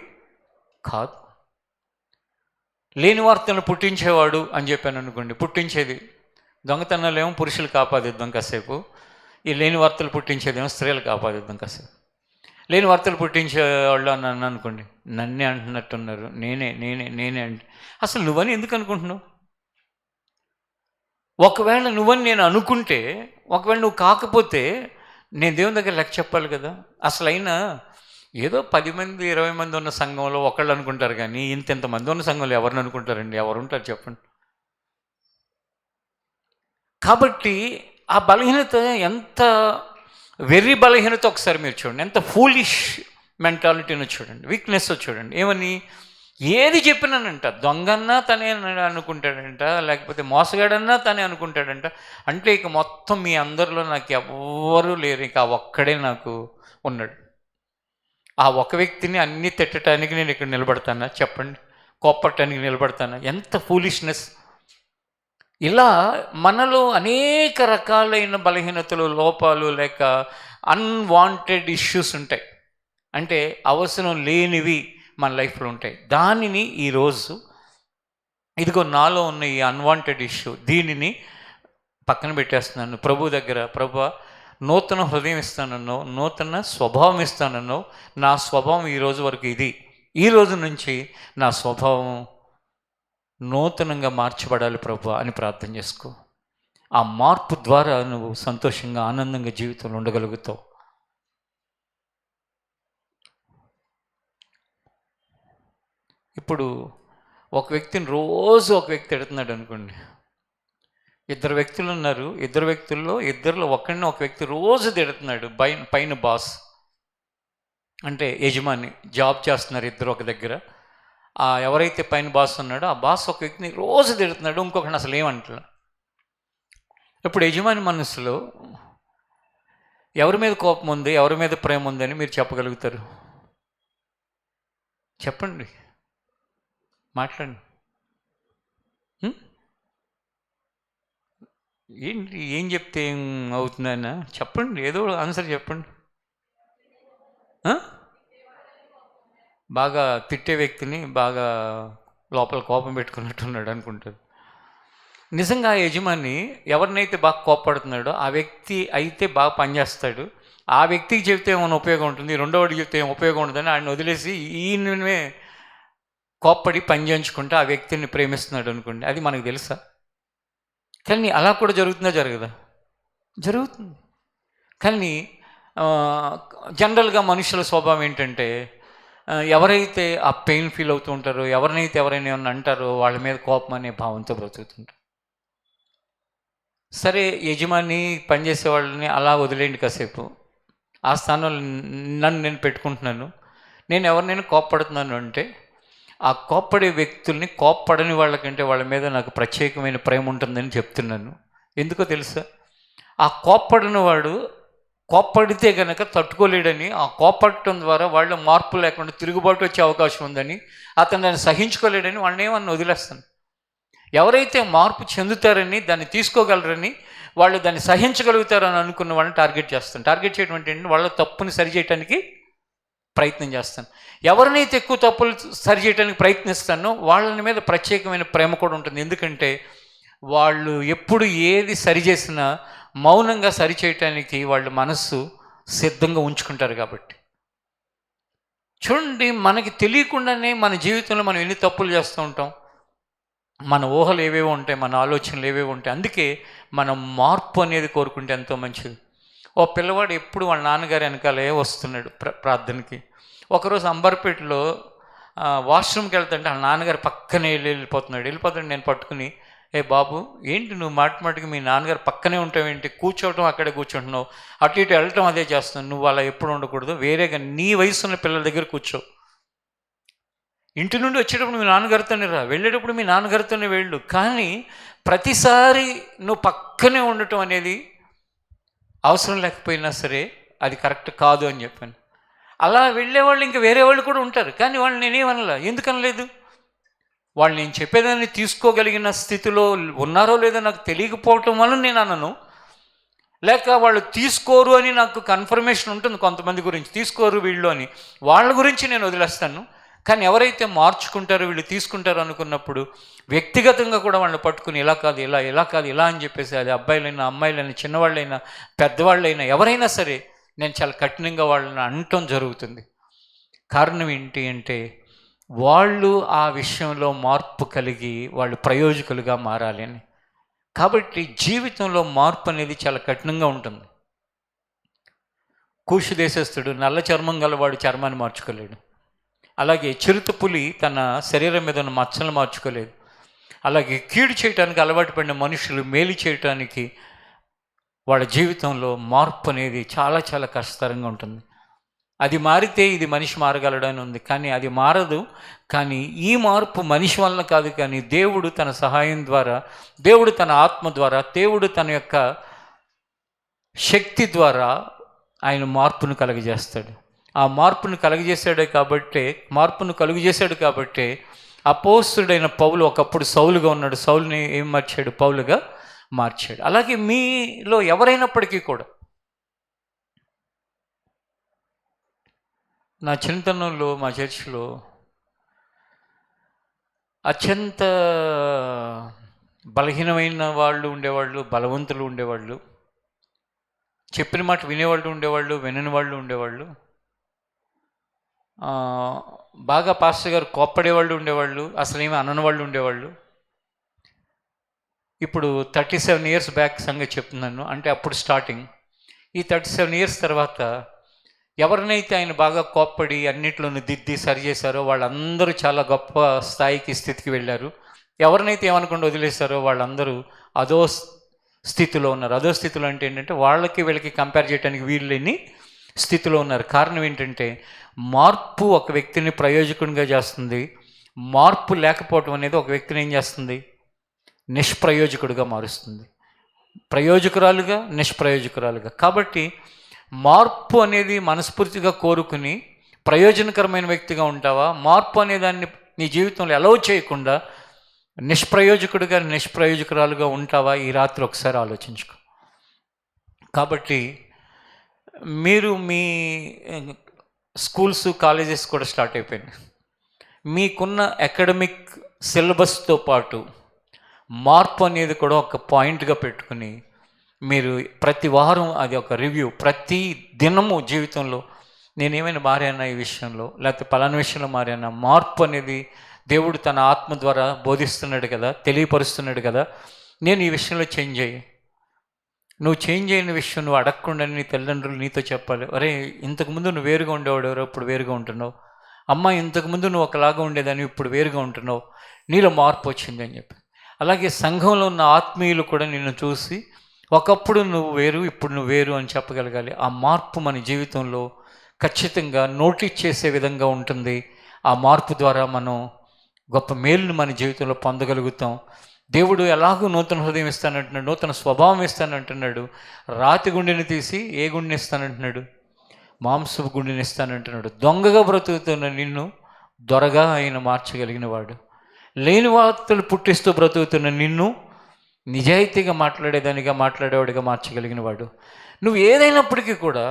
కాదు. లేని వార్తలను పుట్టించేవాడు అని చెప్పాను అనుకోండి, పుట్టించేది దొంగతనాలు ఏమో పురుషులు కాపాదిద్దాం కాసేపు, ఈ లేని వార్తలు పుట్టించేదేమో స్త్రీలు కాపాదిద్దాం కాసేపు. లేని వార్తలు పుట్టించేవాళ్ళు అని అన్నాను అనుకోండి, నన్నే అంటున్నట్టున్నారు, నేనే అంటే అసలు నువ్వని ఎందుకు అనుకుంటున్నావు? ఒకవేళ నువ్వని నేను అనుకుంటే, ఒకవేళ నువ్వు కాకపోతే నేను దేవుని దగ్గర లెక్క చెప్పాలి కదా. అసలు అయినా ఏదో 10 మంది 20 మంది ఉన్న సంఘంలో ఒకళ్ళు అనుకుంటారు, కానీ ఇంతమంది ఉన్న సంఘంలో ఎవరిని అనుకుంటారండి? ఎవరు ఉంటారు చెప్పండి? కాబట్టి ఆ బలహీనత ఎంత వెర్రి బలహీనత ఒకసారి మీరు చూడండి, ఎంత ఫూలిష్ మెంటాలిటీని చూడండి, వీక్నెస్ చూడండి. ఏమని ఏది చెప్పినానంట, దొంగన్నా తనే అనుకుంటాడంట, లేకపోతే మోసగాడన్నా తనే అనుకుంటాడంట. అంటే ఇక మొత్తం మీ అందరిలో నాకు ఎవ్వరూ లేరు, ఇక ఆ ఒక్కడే నాకు ఉన్నాడు. ఆ ఒక వ్యక్తిని అన్నీ తిట్టడానికి నేను ఇక్కడ నిలబడతానా చెప్పండి? కోప్పటానికి నిలబడతానా? ఎంత ఫూలిష్నెస్! ఇలా మనలో అనేక రకాలైన బలహీనతలు, లోపాలు, లేక అన్వాంటెడ్ ఇష్యూస్ ఉంటాయి. అంటే అవసరం లేనివి మన లైఫ్లో ఉంటాయి. దానిని ఈరోజు ఇదిగో నాలో ఉన్న ఈ అన్వాంటెడ్ ఇష్యూ, దీనిని పక్కన పెట్టేస్తున్నాను ప్రభు దగ్గర. ప్రభు నూతన హృదయం ఇస్తానన్నావు, నూతన స్వభావం ఇస్తానన్నావు. నా స్వభావం ఈరోజు వరకు ఇది, ఈ రోజు నుంచి నా స్వభావం నూతనంగా మార్చబడాలి ప్రభు అని ప్రార్థన చేసుకో. ఆ మార్పు ద్వారా నువ్వు సంతోషంగా ఆనందంగా జీవితంలో ఉండగలుగుతావు. ఇప్పుడు ఒక వ్యక్తిని రోజు ఒక వ్యక్తి ఎడుతున్నాడు అనుకోండి. ఇద్దరు వ్యక్తులు ఉన్నారు. ఇద్దరు వ్యక్తుల్లో ఇద్దరిలో ఒకరిని ఒక వ్యక్తి రోజు తిడుతున్నాడు. పైన బాస్ అంటే యజమాని, జాబ్ చేస్తున్నారు ఇద్దరు ఒక దగ్గర. ఎవరైతే పైన బాస్ ఉన్నాడో ఆ బాస్ ఒక వ్యక్తిని రోజు తిడుతున్నాడు, ఇంకొకరిని అసలు ఏమంటాడు. ఇప్పుడు యజమాని మనసులో ఎవరి మీద కోపం ఉంది, ఎవరి మీద ప్రేమ ఉందని మీరు చెప్పగలుగుతారు? చెప్పండి, మాట్లాడండి. ఏంటి, ఏం చెప్తే ఏం అవుతుందన్నా చెప్పండి, ఏదో ఆన్సర్ చెప్పండి. బాగా తిట్టే వ్యక్తిని బాగా లోపల కోపం పెట్టుకున్నట్టున్నాడు అనుకుంటారు. నిజంగా ఆ యజమాని ఎవరినైతే బాగా కోపడుతున్నాడో ఆ వ్యక్తి అయితే బాగా పనిచేస్తాడు. ఆ వ్యక్తికి చెప్తే ఏమైనా ఉపయోగం ఉంటుంది, రెండో వాడికి చెప్తే ఏం ఉపయోగం ఉంటుందని ఆయన వదిలేసి ఈయననే కోప్పడి పని చేయించుకుంటే ఆ వ్యక్తిని ప్రేమిస్తున్నాడు అనుకోండి. అది మనకు తెలుసా? కానీ అలా కూడా జరుగుతుందా? జరగదా? జరుగుతుంది. కానీ జనరల్గా మనుషుల స్వభావం ఏంటంటే ఎవరైతే ఆ పెయిన్ ఫీల్ అవుతూ ఉంటారో, ఎవరైనా ఏమన్నా అంటారో వాళ్ళ మీద కోపం అనే భావంతో బ్రతుకుతుంటారు. సరే, యజమాని పనిచేసే వాళ్ళని అలా వదిలేండి కాసేపు. ఆ స్థానంలో నన్ను నేను పెట్టుకుంటున్నాను. నేను ఎవరినైనా కోప్పడుతున్నాను అంటే ఆ కోప్పడే వ్యక్తుల్ని కోప్పడని వాళ్ళకంటే వాళ్ళ మీద నాకు ప్రత్యేకమైన ప్రేమ ఉంటుందని చెప్తున్నాను. ఎందుకో తెలుసా? ఆ కోప్పడిన వాడు కోప్పడితే కనుక తట్టుకోలేడని, ఆ కోప్పడటం ద్వారా వాళ్ళు మార్పు లేకుండా తిరుగుబాటు వచ్చే అవకాశం ఉందని, అతను దాన్ని సహించుకోలేడని వాళ్ళని ఏమన్నా వదిలేస్తాను. ఎవరైతే మార్పు చెందుతారని, దాన్ని తీసుకోగలరని, వాళ్ళు దాన్ని సహించగలుగుతారని అనుకున్న వాళ్ళని టార్గెట్ చేస్తాను. టార్గెట్ చేయడం ఏంటంటే వాళ్ళ తప్పుని సరిచేయటానికి ప్రయత్నం చేస్తాను. ఎవరినైతే ఎక్కువ తప్పులు సరిచేయడానికి ప్రయత్నిస్తానో వాళ్ళని మీద ప్రత్యేకమైన ప్రేమ కూడా ఉంటుంది. ఎందుకంటే వాళ్ళు ఎప్పుడు ఏది సరిచేసినా మౌనంగా సరిచేయటానికి వాళ్ళ మనస్సు సిద్ధంగా ఉంచుకుంటారు కాబట్టి. చూడండి, మనకి తెలియకుండానే మన జీవితంలో మనం ఎన్ని తప్పులు చేస్తూ ఉంటాం. మన ఊహలు ఏవేవో ఉంటాయి, మన ఆలోచనలు ఏవేవో ఉంటాయి. అందుకే మనం మార్పు అనేది కోరుకుంటే ఎంతో మంచిది. ఓ పిల్లవాడు ఎప్పుడు వాళ్ళ నాన్నగారి వెనకాలే వస్తున్నాడు ప్రార్థనకి. ఒకరోజు అంబర్పేటలో వాష్రూమ్కి వెళ్తుంటే వాళ్ళ నాన్నగారు పక్కనే వెళ్ళిపోతున్నాడు. నేను పట్టుకుని, ఏ బాబు, ఏంటి నువ్వు మాటికి మీ నాన్నగారు పక్కనే ఉంటావేంటి? కూర్చోవటం అక్కడే కూర్చుంటున్నావు, అటు ఇటు వెళ్ళటం అదే చేస్తున్నావు. నువ్వు అలా ఎప్పుడు ఉండకూడదు, వేరేగా నీ వయసున్న పిల్లల దగ్గర కూర్చో. ఇంటి నుండి వచ్చేటప్పుడు మీ నాన్నగారితోనే రా, వెళ్ళేటప్పుడు మీ నాన్నగారితోనే వెళ్ళు. కానీ ప్రతిసారి నువ్వు పక్కనే ఉండటం అనేది అవసరం లేకపోయినా సరే అది కరెక్ట్ కాదు అని చెప్పాను. అలా వెళ్ళేవాళ్ళు ఇంకా వేరే వాళ్ళు కూడా ఉంటారు, కానీ వాళ్ళు నేనేమనలా. ఎందుకనలేదు? వాళ్ళు నేను చెప్పేదాన్ని తీసుకోగలిగిన స్థితిలో ఉన్నారో లేదో నాకు తెలియకపోవటం వల్ల నేను అనను. లేక వాళ్ళు తీసుకోరు అని నాకు కన్ఫర్మేషన్ ఉంటుంది కొంతమంది గురించి, తీసుకోరు వీళ్ళు అని, వాళ్ళ గురించి నేను వదిలేస్తాను. కానీ ఎవరైతే మార్చుకుంటారో, వీళ్ళు తీసుకుంటారో అనుకున్నప్పుడు వ్యక్తిగతంగా కూడా వాళ్ళని పట్టుకుని ఇలా కాదు, ఇలా కాదు, ఇలా అని చెప్పేసి, అది అబ్బాయిలైనా అమ్మాయిలైనా చిన్నవాళ్ళైనా పెద్దవాళ్ళైనా ఎవరైనా సరే నేను చాలా కఠినంగా వాళ్ళని అనటం జరుగుతుంది. కారణం ఏంటి అంటే వాళ్ళు ఆ విషయంలో మార్పు కలిగి వాళ్ళు ప్రయోజకులుగా మారాలి అని. కాబట్టి జీవితంలో మార్పు అనేది చాలా కఠినంగా ఉంటుంది. కూషు దేశస్థుడు నల్ల చర్మం గలవాడు చర్మాన్ని మార్చుకోలేడు. అలాగే చిరుతపులి తన శరీరం మీద ఉన్న మచ్చలను మార్చుకోలేదు. అలాగే కీడు చేయటానికి అలవాటు పడిన మనుషులు మేలు చేయటానికి వాళ్ళ జీవితంలో మార్పు అనేది చాలా చాలా కష్టతరంగా ఉంటుంది. అది మారితే ఇది మనిషి మారగలడని ఉంది, కానీ అది మారదు. కానీ ఈ మార్పు మనిషి వలన కాదు, కానీ దేవుడు తన సహాయం ద్వారా, దేవుడు తన ఆత్మ ద్వారా, దేవుడు తన యొక్క శక్తి ద్వారా ఆయన మార్పును కలుగజేస్తాడు. ఆ మార్పును కలుగజేశాడు కాబట్టి అపోస్తుడైన పౌలు ఒకప్పుడు సౌలుగా ఉన్నాడు, సౌలుని ఏం మార్చాడు? పౌలుగా మార్చాడు. అలాగే మీలో ఎవరైనప్పటికీ కూడా, నా చిన్నతనంలో మా చర్చిలో అత్యంత బలహీనమైన వాళ్ళు ఉండేవాళ్ళు, బలవంతులు ఉండేవాళ్ళు, చెప్పిన మాట వినేవాళ్ళు ఉండేవాళ్ళు, వినని వాళ్ళు ఉండేవాళ్ళు, బాగా పాస్టర్ గారు కోప్పడేవాళ్ళు ఉండేవాళ్ళు, అసలు ఏమీ అనని వాళ్ళు ఉండేవాళ్ళు. ఇప్పుడు 37 ఇయర్స్ బ్యాక్ సంగతి చెప్తున్నాను, అంటే అప్పుడు స్టార్టింగ్. ఈ 37 ఇయర్స్ తర్వాత ఎవరినైతే ఆయన బాగా కోప్పడి అన్నిట్లోనూ దిద్ది సరి చేశారో వాళ్ళందరూ చాలా గొప్ప స్థాయికి, స్థితికి వెళ్ళారు. ఎవరినైతే ఏమనుకుండా వదిలేశారో వాళ్ళందరూ అదో స్థితిలో ఉన్నారు. అదో స్థితిలో అంటే ఏంటంటే వాళ్ళకి వీళ్ళకి కంపేర్ చేయడానికి వీలు లేని స్థితిలో ఉన్నారు. కారణం ఏంటంటే మార్పు ఒక వ్యక్తిని ప్రయోజకునిగా చేస్తుంది. మార్పు లేకపోవటం అనేది ఒక వ్యక్తిని ఏం చేస్తుంది? నిష్ప్రయోజకుడిగా మారుస్తుంది. ప్రయోజకురాలుగా, నిష్ప్రయోజకురాలుగా. కాబట్టి మార్పు అనేది మనస్ఫూర్తిగా కోరుకుని ప్రయోజనకరమైన వ్యక్తిగా ఉంటావా? మార్పు అనే దాన్ని నీ జీవితంలో అలౌ చేయకుండా నిష్ప్రయోజకుడిగా, నిష్ప్రయోజకురాలుగా ఉంటావా? ఈ రాత్రి ఒకసారి ఆలోచించుకో. కాబట్టి మీరు మీ స్కూల్స్, కాలేజెస్ కూడా స్టార్ట్ అయిపోయినాయి. మీకున్న అకాడమిక్ సిలబస్తో పాటు మార్పు అనేది కూడా ఒక పాయింట్గా పెట్టుకుని మీరు ప్రతి వారం అది ఒక రివ్యూ, ప్రతి దినము జీవితంలో నేనేమైనా మారానా ఈ విషయంలో, లేకపోతే పలానా విషయంలో మారానా? మార్పు అనేది దేవుడు తన ఆత్మ ద్వారా బోధిస్తున్నాడు కదా, తెలియపరుస్తున్నాడు కదా. నేను ఈ విషయంలో చేంజ్ అయ్యి, నువ్వు చేంజ్ అయిన విషయం నువ్వు అడగకుండా నీ తల్లిదండ్రులు నీతో చెప్పాలి. అరే, ఇంతకుముందు నువ్వు వేరుగా ఉండేవాడు, ఎవరో ఇప్పుడు వేరుగా ఉంటున్నావు. అమ్మ, ఇంతకుముందు నువ్వు ఒకలాగా ఉండేదాన్ని, ఇప్పుడు వేరుగా ఉంటున్నావు, నీలో మార్పు వచ్చింది అని చెప్పి. అలాగే సంఘంలో ఉన్న ఆత్మీయులు కూడా నిన్ను చూసి ఒకప్పుడు నువ్వు వేరు, ఇప్పుడు నువ్వు వేరు అని చెప్పగలగాలి. ఆ మార్పు మన జీవితంలో ఖచ్చితంగా నోటీస్ చేసే విధంగా ఉంటుంది. ఆ మార్పు ద్వారా మనం గొప్ప మేలును మన జీవితంలో పొందగలుగుతాం. దేవుడు ఎలాగూ నూతన హృదయం ఇస్తానంటున్నాడు, నూతన స్వభావం ఇస్తానంటున్నాడు. రాతి గుండెని తీసి ఏ గుండెని ఇస్తానంటున్నాడు? మాంసపు గుండెని ఇస్తానంటున్నాడు. దొంగగా బ్రతుకుతున్న నిన్ను దొరగా ఆయన మార్చగలిగిన వాడు. లేని వార్తలు పుట్టిస్తూ బ్రతుకుతున్న నిన్ను నిజాయితీగా మాట్లాడేవాడిగా మార్చగలిగిన వాడు. నువ్వు ఏదైనప్పటికీ కూడా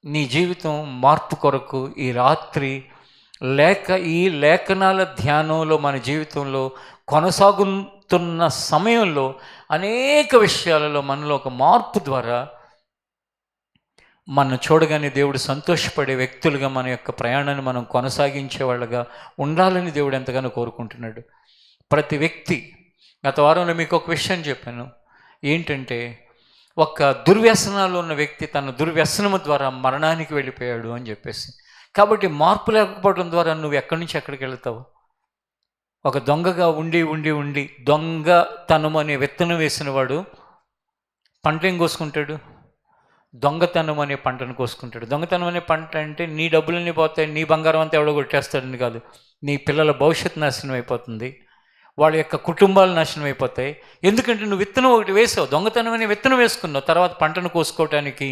నీ జీవితం మార్పు కొరకు ఈ రాత్రి ఈ లేఖనాల ధ్యానంలో మన జీవితంలో కొనసాగుతున్న సమయంలో అనేక విషయాలలో మనలో ఒక మార్పు ద్వారా మనం చూడగానే దేవుడు సంతోషపడే వ్యక్తులుగా మన యొక్క ప్రయాణాన్ని మనం కొనసాగించే వాళ్ళగా ఉండాలని దేవుడు ఎంతగానో కోరుకుంటున్నాడు. ప్రతి వ్యక్తి, గత వారంలో మీకు ఒక విషయం చెప్పాను ఏంటంటే, ఒక దుర్వ్యసనాలు ఉన్న వ్యక్తి తన దుర్వ్యసనము ద్వారా మరణానికి వెళ్ళిపోయాడు అని చెప్పేసి. కాబట్టి మార్పు లేకపోవడం ద్వారా నువ్వు ఎక్కడి నుంచి ఎక్కడికి వెళ్తావు? ఒక దొంగగా ఉండి దొంగతనం అనే విత్తనం వేసిన వాడు పంట ఏం కోసుకుంటాడు? దొంగతనం అనే పంటను కోసుకుంటాడు. దొంగతనం అనే పంట అంటే నీ డబ్బులన్నీ పోతాయి, నీ బంగారం అంతా ఎవడో కొట్టేస్తాడని కాదు. నీ పిల్లల భవిష్యత్తు నాశనం అయిపోతుంది, వాళ్ళ యొక్క కుటుంబాలు నాశనం అయిపోతాయి. ఎందుకంటే నువ్వు విత్తనం ఒకటి వేసావు, దొంగతనం అనే విత్తనం వేసుకున్నావు. తర్వాత పంటను కోసుకోవటానికి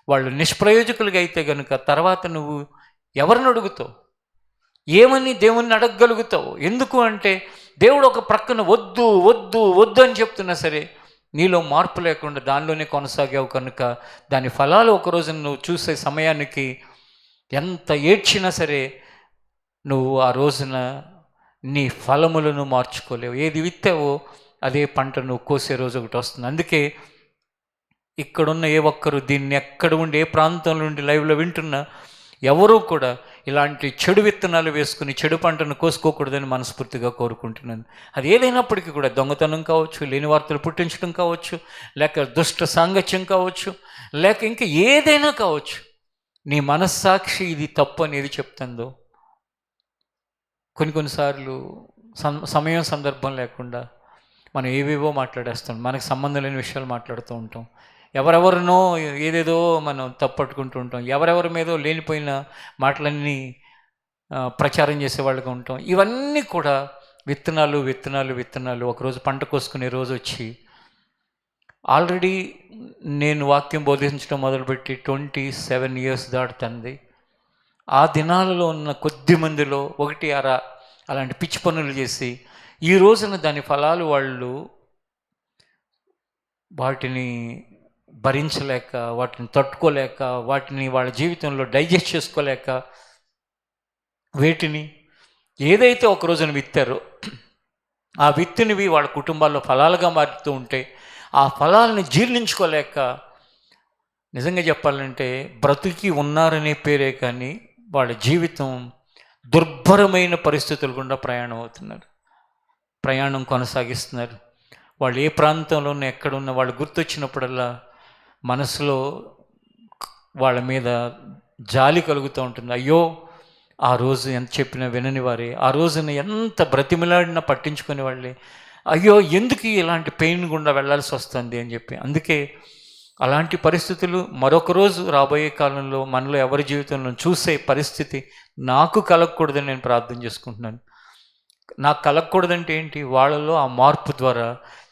వాళ్ళు నిష్ప్రయోజకులుగా అయితే కనుక తర్వాత నువ్వు ఎవరిని అడుగుతావు? ఏమని దేవుణ్ణి అడగగలుగుతావు? ఎందుకు అంటే దేవుడు ఒక ప్రక్కన వద్దు వద్దు వద్దు అని చెప్తున్నా సరే నీలో మార్పు లేకుండా దానిలోనే కొనసాగావు కనుక దాని ఫలాలు ఒకరోజు నువ్వు చూసే సమయానికి ఎంత ఏడ్చినా సరే నువ్వు ఆ రోజున నీ ఫలములను మార్చుకోలేవు. ఏది విత్తావో అదే పంట నువ్వు కోసే రోజు ఒకటి వస్తుంది. అందుకే ఇక్కడున్న ఏ ఒక్కరు దీన్ని ఎక్కడ ఉండి ఏ ప్రాంతంలో ఉండి లైవ్లో వింటున్నా ఎవరూ కూడా ఇలాంటి చెడు విత్తనాలు వేసుకుని చెడు పంటను కోసుకోకూడదని మనస్ఫూర్తిగా కోరుకుంటున్నాను. అది ఏదైనప్పటికీ కూడా దొంగతనం కావచ్చు, లేని వార్తలు పుట్టించడం కావచ్చు, లేక దుష్ట సాంగత్యం కావచ్చు, లేక ఇంకా ఏదైనా కావచ్చు, నీ మనస్సాక్షి ఇది తప్పు అనేది చెప్తుందో. కొన్నిసార్లు సమయం సందర్భం లేకుండా మనం ఏవేవో మాట్లాడేస్తాం, మనకు సంబంధం లేని విషయాలు మాట్లాడుతూ ఉంటాం, ఎవరెవరినో ఏదేదో మనం తప్పట్టుకుంటూ ఉంటాం, ఎవరెవరి మీదో లేనిపోయిన మాటలన్నీ ప్రచారం చేసేవాళ్ళుగా ఉంటాం. ఇవన్నీ కూడా విత్తనాలు విత్తనాలు విత్తనాలు ఒకరోజు పంట కోసుకునే రోజు వచ్చి, ఆల్రెడీ నేను వాక్యం బోధించడం మొదలుపెట్టి 27 ఇయర్స్ దాటుతుంది. ఆ దినాలలో ఉన్న కొద్ది మందిలో ఒకటి అరా అలాంటి పిచ్చి పనులు చేసి ఈ రోజున దాని ఫలాలు వాళ్ళు వాటిని భరించలేక, వాటిని తట్టుకోలేక, వాటిని వాళ్ళ జీవితంలో డైజెస్ట్ చేసుకోలేక, వీటిని ఏదైతే ఒక రోజున విత్తారో ఆ విత్తినవి వాళ్ళ కుటుంబాల్లో ఫలాలుగా మారుతూ ఉంటే ఆ ఫలాలను జీర్ణించుకోలేక, నిజంగా చెప్పాలంటే బ్రతికి ఉన్నారనే పేరే కానీ వాళ్ళ జీవితం దుర్భరమైన పరిస్థితులు గుండా ప్రయాణం కొనసాగిస్తున్నారు. వాళ్ళు ఏ ప్రాంతంలో ఉన్న ఎక్కడున్న వాళ్ళు గుర్తొచ్చినప్పుడల్లా మనసులో వాళ్ళ మీద జాలి కలుగుతూ ఉంటుంది. అయ్యో ఆ రోజు ఎంత చెప్పినా వినని వారే, ఆ రోజున ఎంత బ్రతిమిలాడినా పట్టించుకునే వాళ్ళే, అయ్యో ఎందుకు ఇలాంటి పెయిన్ గుండా వెళ్ళాల్సి వస్తుంది అని చెప్పి. అందుకే అలాంటి పరిస్థితులు మరొక రోజు రాబోయే కాలంలో మనలో ఎవరి జీవితంలో చూసే పరిస్థితి నాకు కలగకూడదని నేను ప్రార్థన చేసుకుంటున్నాను. నాకు కలగకూడదంటే ఏంటి? వాళ్ళలో ఆ మార్పు ద్వారా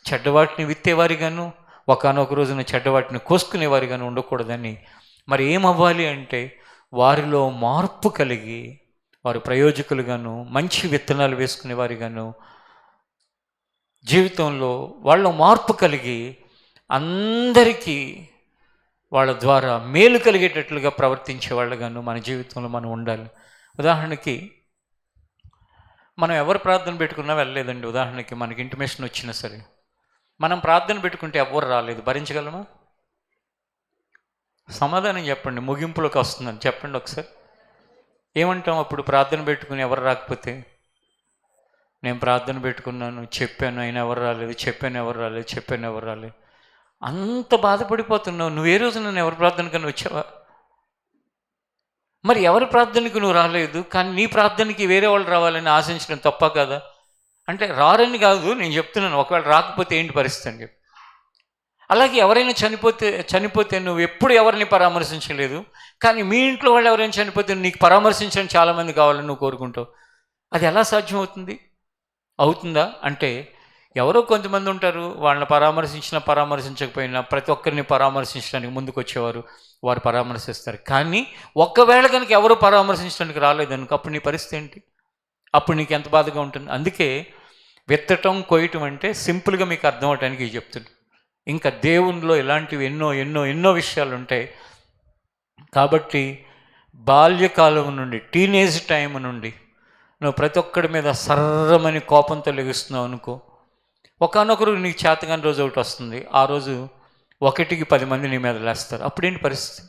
చెడ్డవాటిని విత్తేవారిగాను, ఒకానొక రోజున చెడ్డవాటిని కోసుకునేవారిగాను ఉండకూడదని. మరి ఏమవ్వాలి అంటే వారిలో మార్పు కలిగి వారు ప్రయోజకులుగాను, మంచి విత్తనాలు వేసుకునేవారిగాను, జీవితంలో వాళ్ళ మార్పు కలిగి అందరికీ వాళ్ళ ద్వారా మేలు కలిగేటట్లుగా ప్రవర్తించే వాళ్ళగాను మన జీవితంలో మనం ఉండాలి. ఉదాహరణకి మనం ఎవరు ప్రార్థన పెట్టుకున్నా వెళ్ళలేదండి. ఉదాహరణకి మనకి ఇంటిమేషన్ వచ్చినా సరే మనం ప్రార్థన పెట్టుకుంటే ఎవరు రాలేదు, భరించగలమా? సమాధానం చెప్పండి, ముగింపులోకి వస్తుందని చెప్పండి ఒకసారి. ఏమంటాం అప్పుడు ప్రార్థన పెట్టుకుని ఎవరు రాకపోతే? నేను ప్రార్థన పెట్టుకున్నాను, చెప్పాను, అయినా ఎవరు రాలేదు, చెప్పాను ఎవరు రాలేదు. అంత బాధపడిపోతున్నావు. నువ్వు ఏ రోజు నన్ను ఎవరి ప్రార్థనకన్నా వచ్చావా? మరి ఎవరి ప్రార్థనకు నువ్వు రాలేదు, కానీ నీ ప్రార్థనకి వేరే వాళ్ళు రావాలని ఆశించడం తప్ప కదా? అంటే రారని కాదు నేను చెప్తున్నాను, ఒకవేళ రాకపోతే ఏంటి పరిస్థితి అని చెప్పి. అలాగే ఎవరైనా చనిపోతే నువ్వు ఎప్పుడు ఎవరిని పరామర్శించలేదు, కానీ మీ ఇంట్లో వాళ్ళు ఎవరైనా చనిపోతే నీకు పరామర్శించడం చాలామంది కావాలని నువ్వు కోరుకుంటావు. అది ఎలా సాధ్యం అవుతుందా అంటే ఎవరో కొంతమంది ఉంటారు, వాళ్ళని పరామర్శించకపోయినా ప్రతి ఒక్కరిని పరామర్శించడానికి ముందుకు వచ్చేవారు, వారు పరామర్శిస్తారు. కానీ ఒక్కవేళ కనుక ఎవరు పరామర్శించడానికి రాలేదనుకో అప్పుడు నీ పరిస్థితి ఏంటి? అప్పుడు నీకు ఎంత బాధగా ఉంటుంది? అందుకే విత్తటం కోయటం అంటే సింపుల్గా మీకు అర్థం అవటానికి ఇది చెప్తుంది. ఇంకా దేవునిలో ఇలాంటివి ఎన్నో ఎన్నో ఎన్నో విషయాలు ఉంటాయి. కాబట్టి బాల్యకాలం నుండి, టీనేజ్ టైం నుండి నువ్వు ప్రతి ఒక్కడి మీద సర్రమని కోపంతో లెగుస్తున్నావు అనుకో, ఒకానొకరు నీకు చేతగాని రోజు ఒకటి వస్తుంది. ఆ రోజు 1కి 10 మంది నీ మీద లేస్తారు. అప్పుడేంటి పరిస్థితి?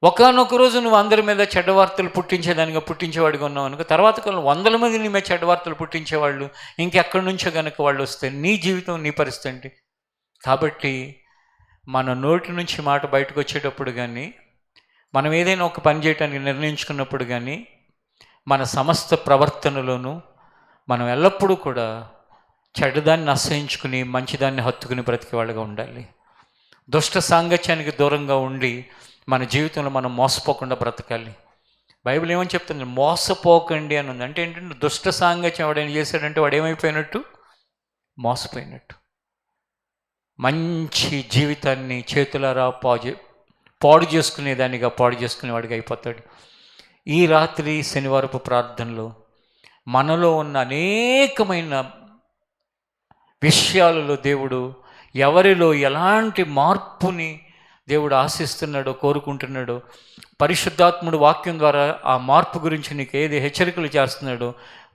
ఒకానొక రోజు నువ్వు అందరి మీద చెడ్డ వార్తలు పుట్టించేవాడిగా ఉన్నావు అనుకో, తర్వాత కాలం 100 మంది నీ మీద చెడ్డ వార్తలు పుట్టించేవాళ్ళు ఇంకెక్కడి నుంచో కనుక వాళ్ళు వస్తే నీ జీవితం, నీ పరిస్థితి ఏంటి? కాబట్టి మన నోటి నుంచి మాట బయటకు వచ్చేటప్పుడు కానీ, మనం ఏదైనా ఒక పని చేయడానికి నిర్ణయించుకున్నప్పుడు కానీ, మన సమస్త ప్రవర్తనలోనూ మనం ఎల్లప్పుడూ కూడా చెడ్డదాన్ని అసహించుకుని మంచిదాన్ని హత్తుకుని బ్రతికేవాళ్ళుగా ఉండాలి. దుష్ట సాంగత్యానికి దూరంగా ఉండి మన జీవితంలో మనం మోసపోకుండా బ్రతకాలి. బైబిల్ ఏమని చెప్తుంది? మోసపోకండి అని ఉంది. అంటే ఏంటంటే దుష్ట సాంగత్యం ఎవడైనా చేశాడంటే వాడు ఏమైపోయినట్టు? మోసపోయినట్టు. మంచి జీవితాన్ని చేతులారా పాడు చేసుకునేవాడిగా అయిపోతాడు. ఈ రాత్రి శనివారపు ప్రార్థనలో మనలో ఉన్న అనేకమైన విషయాలలో దేవుడు ఎవరిలో ఎలాంటి మార్పుని దేవుడు ఆశిస్తున్నాడో, కోరుకుంటున్నాడో, పరిశుద్ధాత్ముడు వాక్యం ద్వారా ఆ మార్పు గురించి నీకు ఏది హెచ్చరికలు చేస్తున్నాడో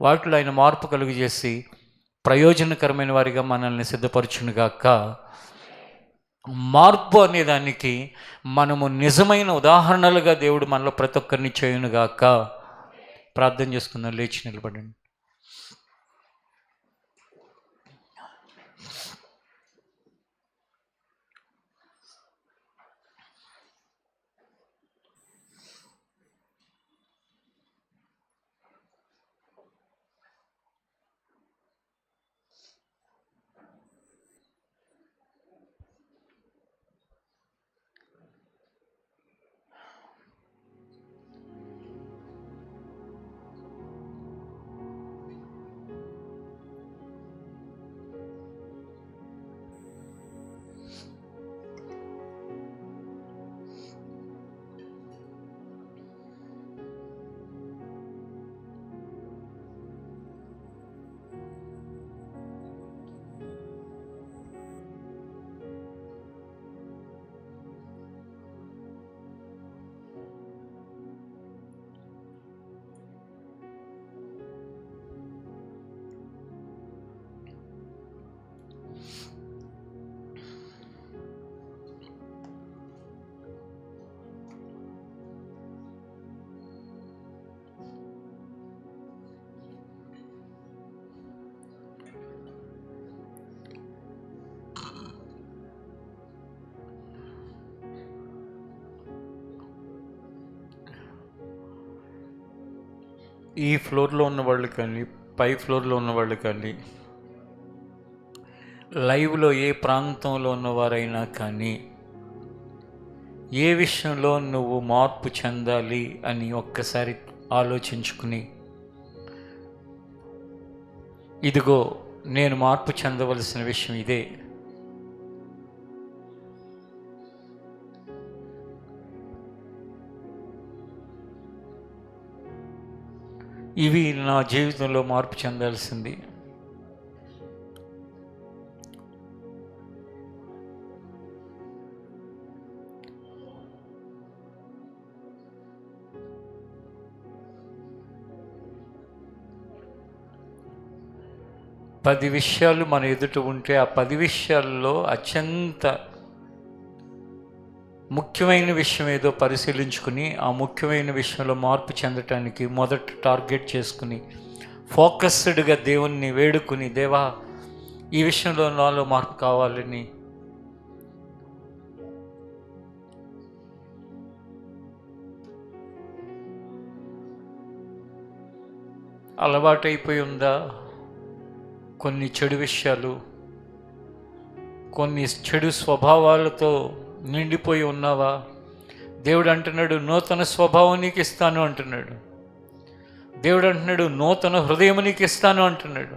వాటిలో ఆయన మార్పు కలుగు చేసి ప్రయోజనకరమైన వారిగా మనల్ని సిద్ధపరచునుగాక. మార్పు అనేదానికి మనము నిజమైన ఉదాహరణలుగా దేవుడు మనలో ప్రతి ఒక్కరిని చేయునుగాక. ప్రార్థన చేసుకుందాం, లేచి నిలబడండి. ఈ ఫ్లోర్లో ఉన్న వాళ్ళు కానీ, పై ఫ్లోర్లో ఉన్న వాళ్ళు కానీ, లైవ్లో ఏ ప్రాంతంలో ఉన్నవారైనా కానీ, ఏ విషయంలో నువ్వు మార్పు చెందాలి అని ఒక్కసారి ఆలోచించుకుని, ఇదిగో నేను మార్పు చెందవలసిన విషయం ఇదే, ఇవి నా జీవితంలో మార్పు చెందాల్సింది, పది విషయాలు మన ఎదుట ఉంటే ఆ 10 విషయాల్లో అత్యంత ముఖ్యమైన విషయం ఏదో పరిశీలించుకుని ఆ ముఖ్యమైన విషయంలో మార్పు చెందటానికి మొదట టార్గెట్ చేసుకుని ఫోకస్డ్గా దేవుణ్ణి వేడుకుని, దేవా ఈ విషయంలో నాలో మార్పు కావాలని అలవాటైపోయి ఉందా? కొన్ని చెడు విషయాలు, కొన్ని చెడు స్వభావాలతో నిండిపోయి ఉన్నావా? దేవుడు అంటున్నాడు, నూతన స్వభావం నీకు ఇస్తాను అంటున్నాడు. దేవుడు అంటున్నాడు, నూతన హృదయం నీకు ఇస్తాను అంటున్నాడు.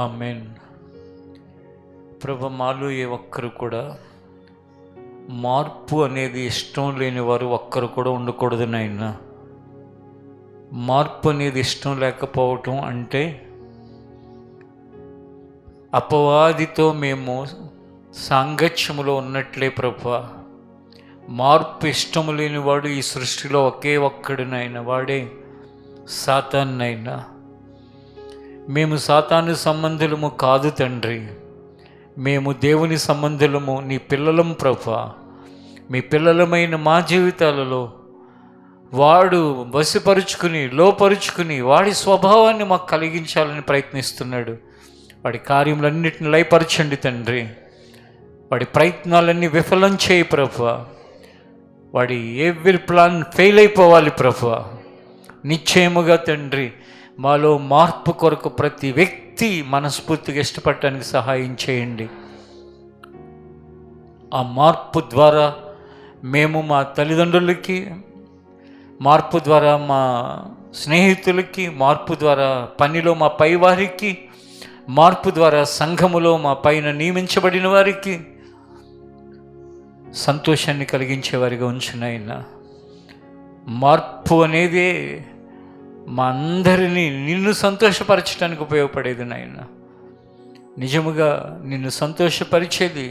ఆమేన్. ప్రభు, మాలో ఏ ఒక్కరు కూడా మార్పు అనేది ఇష్టం లేని వారు ఒక్కరు కూడా ఉండకూడదు నాయన. మార్పు అనేది ఇష్టం లేకపోవటం అంటే అపవాదితో మేము సాంగత్యములో ఉన్నట్లే ప్రభు. మార్పు ఇష్టము లేనివాడు ఈ సృష్టిలో ఒకే ఒక్కడునైనా, వాడే సాతాన్నైనా. మేము సాతాను సంబంధులము కాదు తండ్రి, మేము దేవుని సంబంధులము, నీ పిల్లలం ప్రభా. మీ పిల్లలమైన మా జీవితాలలో వాడు వశపరుచుకుని లోపరుచుకుని వాడి స్వభావాన్ని మాకు కలిగించాలని ప్రయత్నిస్తున్నాడు. వాడి కార్యములన్నిటిని లయపరచండి తండ్రి. వాడి ప్రయత్నాలన్నీ విఫలం చేయి ప్రభా. వాడి ఎవ్రీ ప్లాన్ ఫెయిల్ అయిపోవాలి ప్రభా. నిశ్చయముగా తండ్రి, మాలో మార్పు కొరకు ప్రతి వ్యక్తి మనస్ఫూర్తిగా ఇష్టపడటానికి సహాయం చేయండి. ఆ మార్పు ద్వారా మేము మా తల్లిదండ్రులకి, మార్పు ద్వారా మా స్నేహితులకి, మార్పు ద్వారా పనిలో మా పైవారికి, మార్పు ద్వారా సంఘములో మా పైన నియమించబడిన వారికి సంతోషాన్ని కలిగించేవారిగా ఉంచునైనా. మార్పు అనేది మా అందరినీ నిన్ను సంతోషపరచడానికి ఉపయోగపడేది నాయన. నిజముగా నిన్ను సంతోషపరిచేది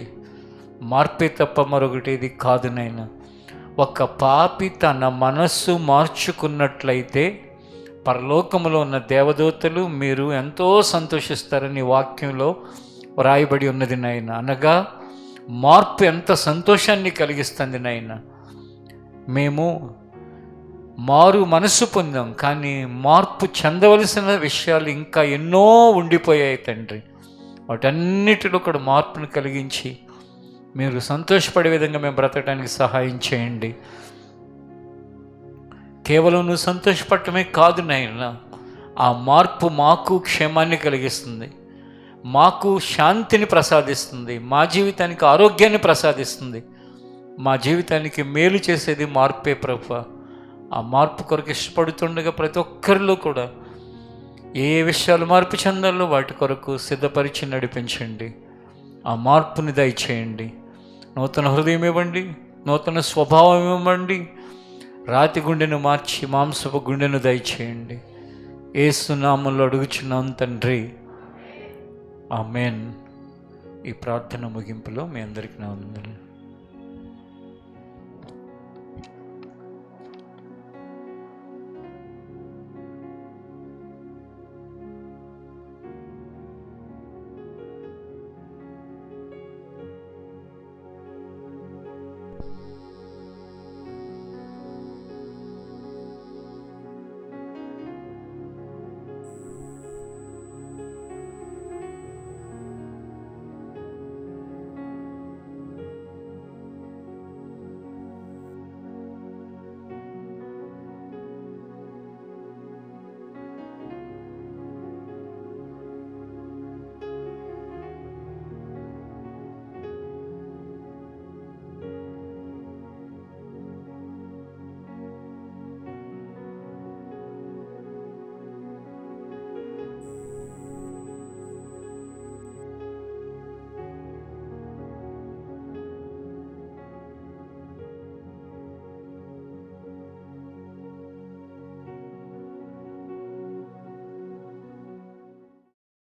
మార్పే తప్ప మరొకటేది కాదు నాయన. ఒక పాపి తన మనస్సు మార్చుకున్నట్లయితే పరలోకములో ఉన్న దేవదూతలు మీరు ఎంతో సంతోషిస్తారని వాక్యంలో వ్రాయబడి ఉన్నది నాయన. అనగా మార్పు ఎంత సంతోషాన్ని కలిగిస్తుంది నాయన. మేము మారు మనసు పొందాం, కానీ మార్పు చెందవలసిన విషయాలు ఇంకా ఎన్నో ఉండిపోయాయి తండ్రి. వాటన్నిటిలో కూడా మార్పును కలిగించి మీరు సంతోషపడే విధంగా మేము బ్రతకడానికి సహాయం చేయండి. కేవలం నువ్వు సంతోషపడటమే కాదు నాయన, ఆ మార్పు మాకు క్షేమాన్ని కలిగిస్తుంది, మాకు శాంతిని ప్రసాదిస్తుంది, మా జీవితానికి ఆరోగ్యాన్ని ప్రసాదిస్తుంది. మా జీవితానికి మేలు చేసేది మార్పే ప్రభువా. ఆ మార్పు కొరకు ఇష్టపడుతుండగా ప్రతి ఒక్కరిలో కూడా ఏ విషయాలు మార్పు చెందాలో వాటి కొరకు సిద్ధపరిచి నడిపించండి. ఆ మార్పుని దయచేయండి. నూతన హృదయం ఇవ్వండి, నూతన స్వభావం ఇవ్వండి. రాతి గుండెను మార్చి మాంసపు గుండెను దయచేయండి. యేసు నామములో అడుగుచున్నాం తండ్రి, ఆమేన్. ఈ ప్రార్థన ముగింపులో మీ అందరికీ నా వందనాలు.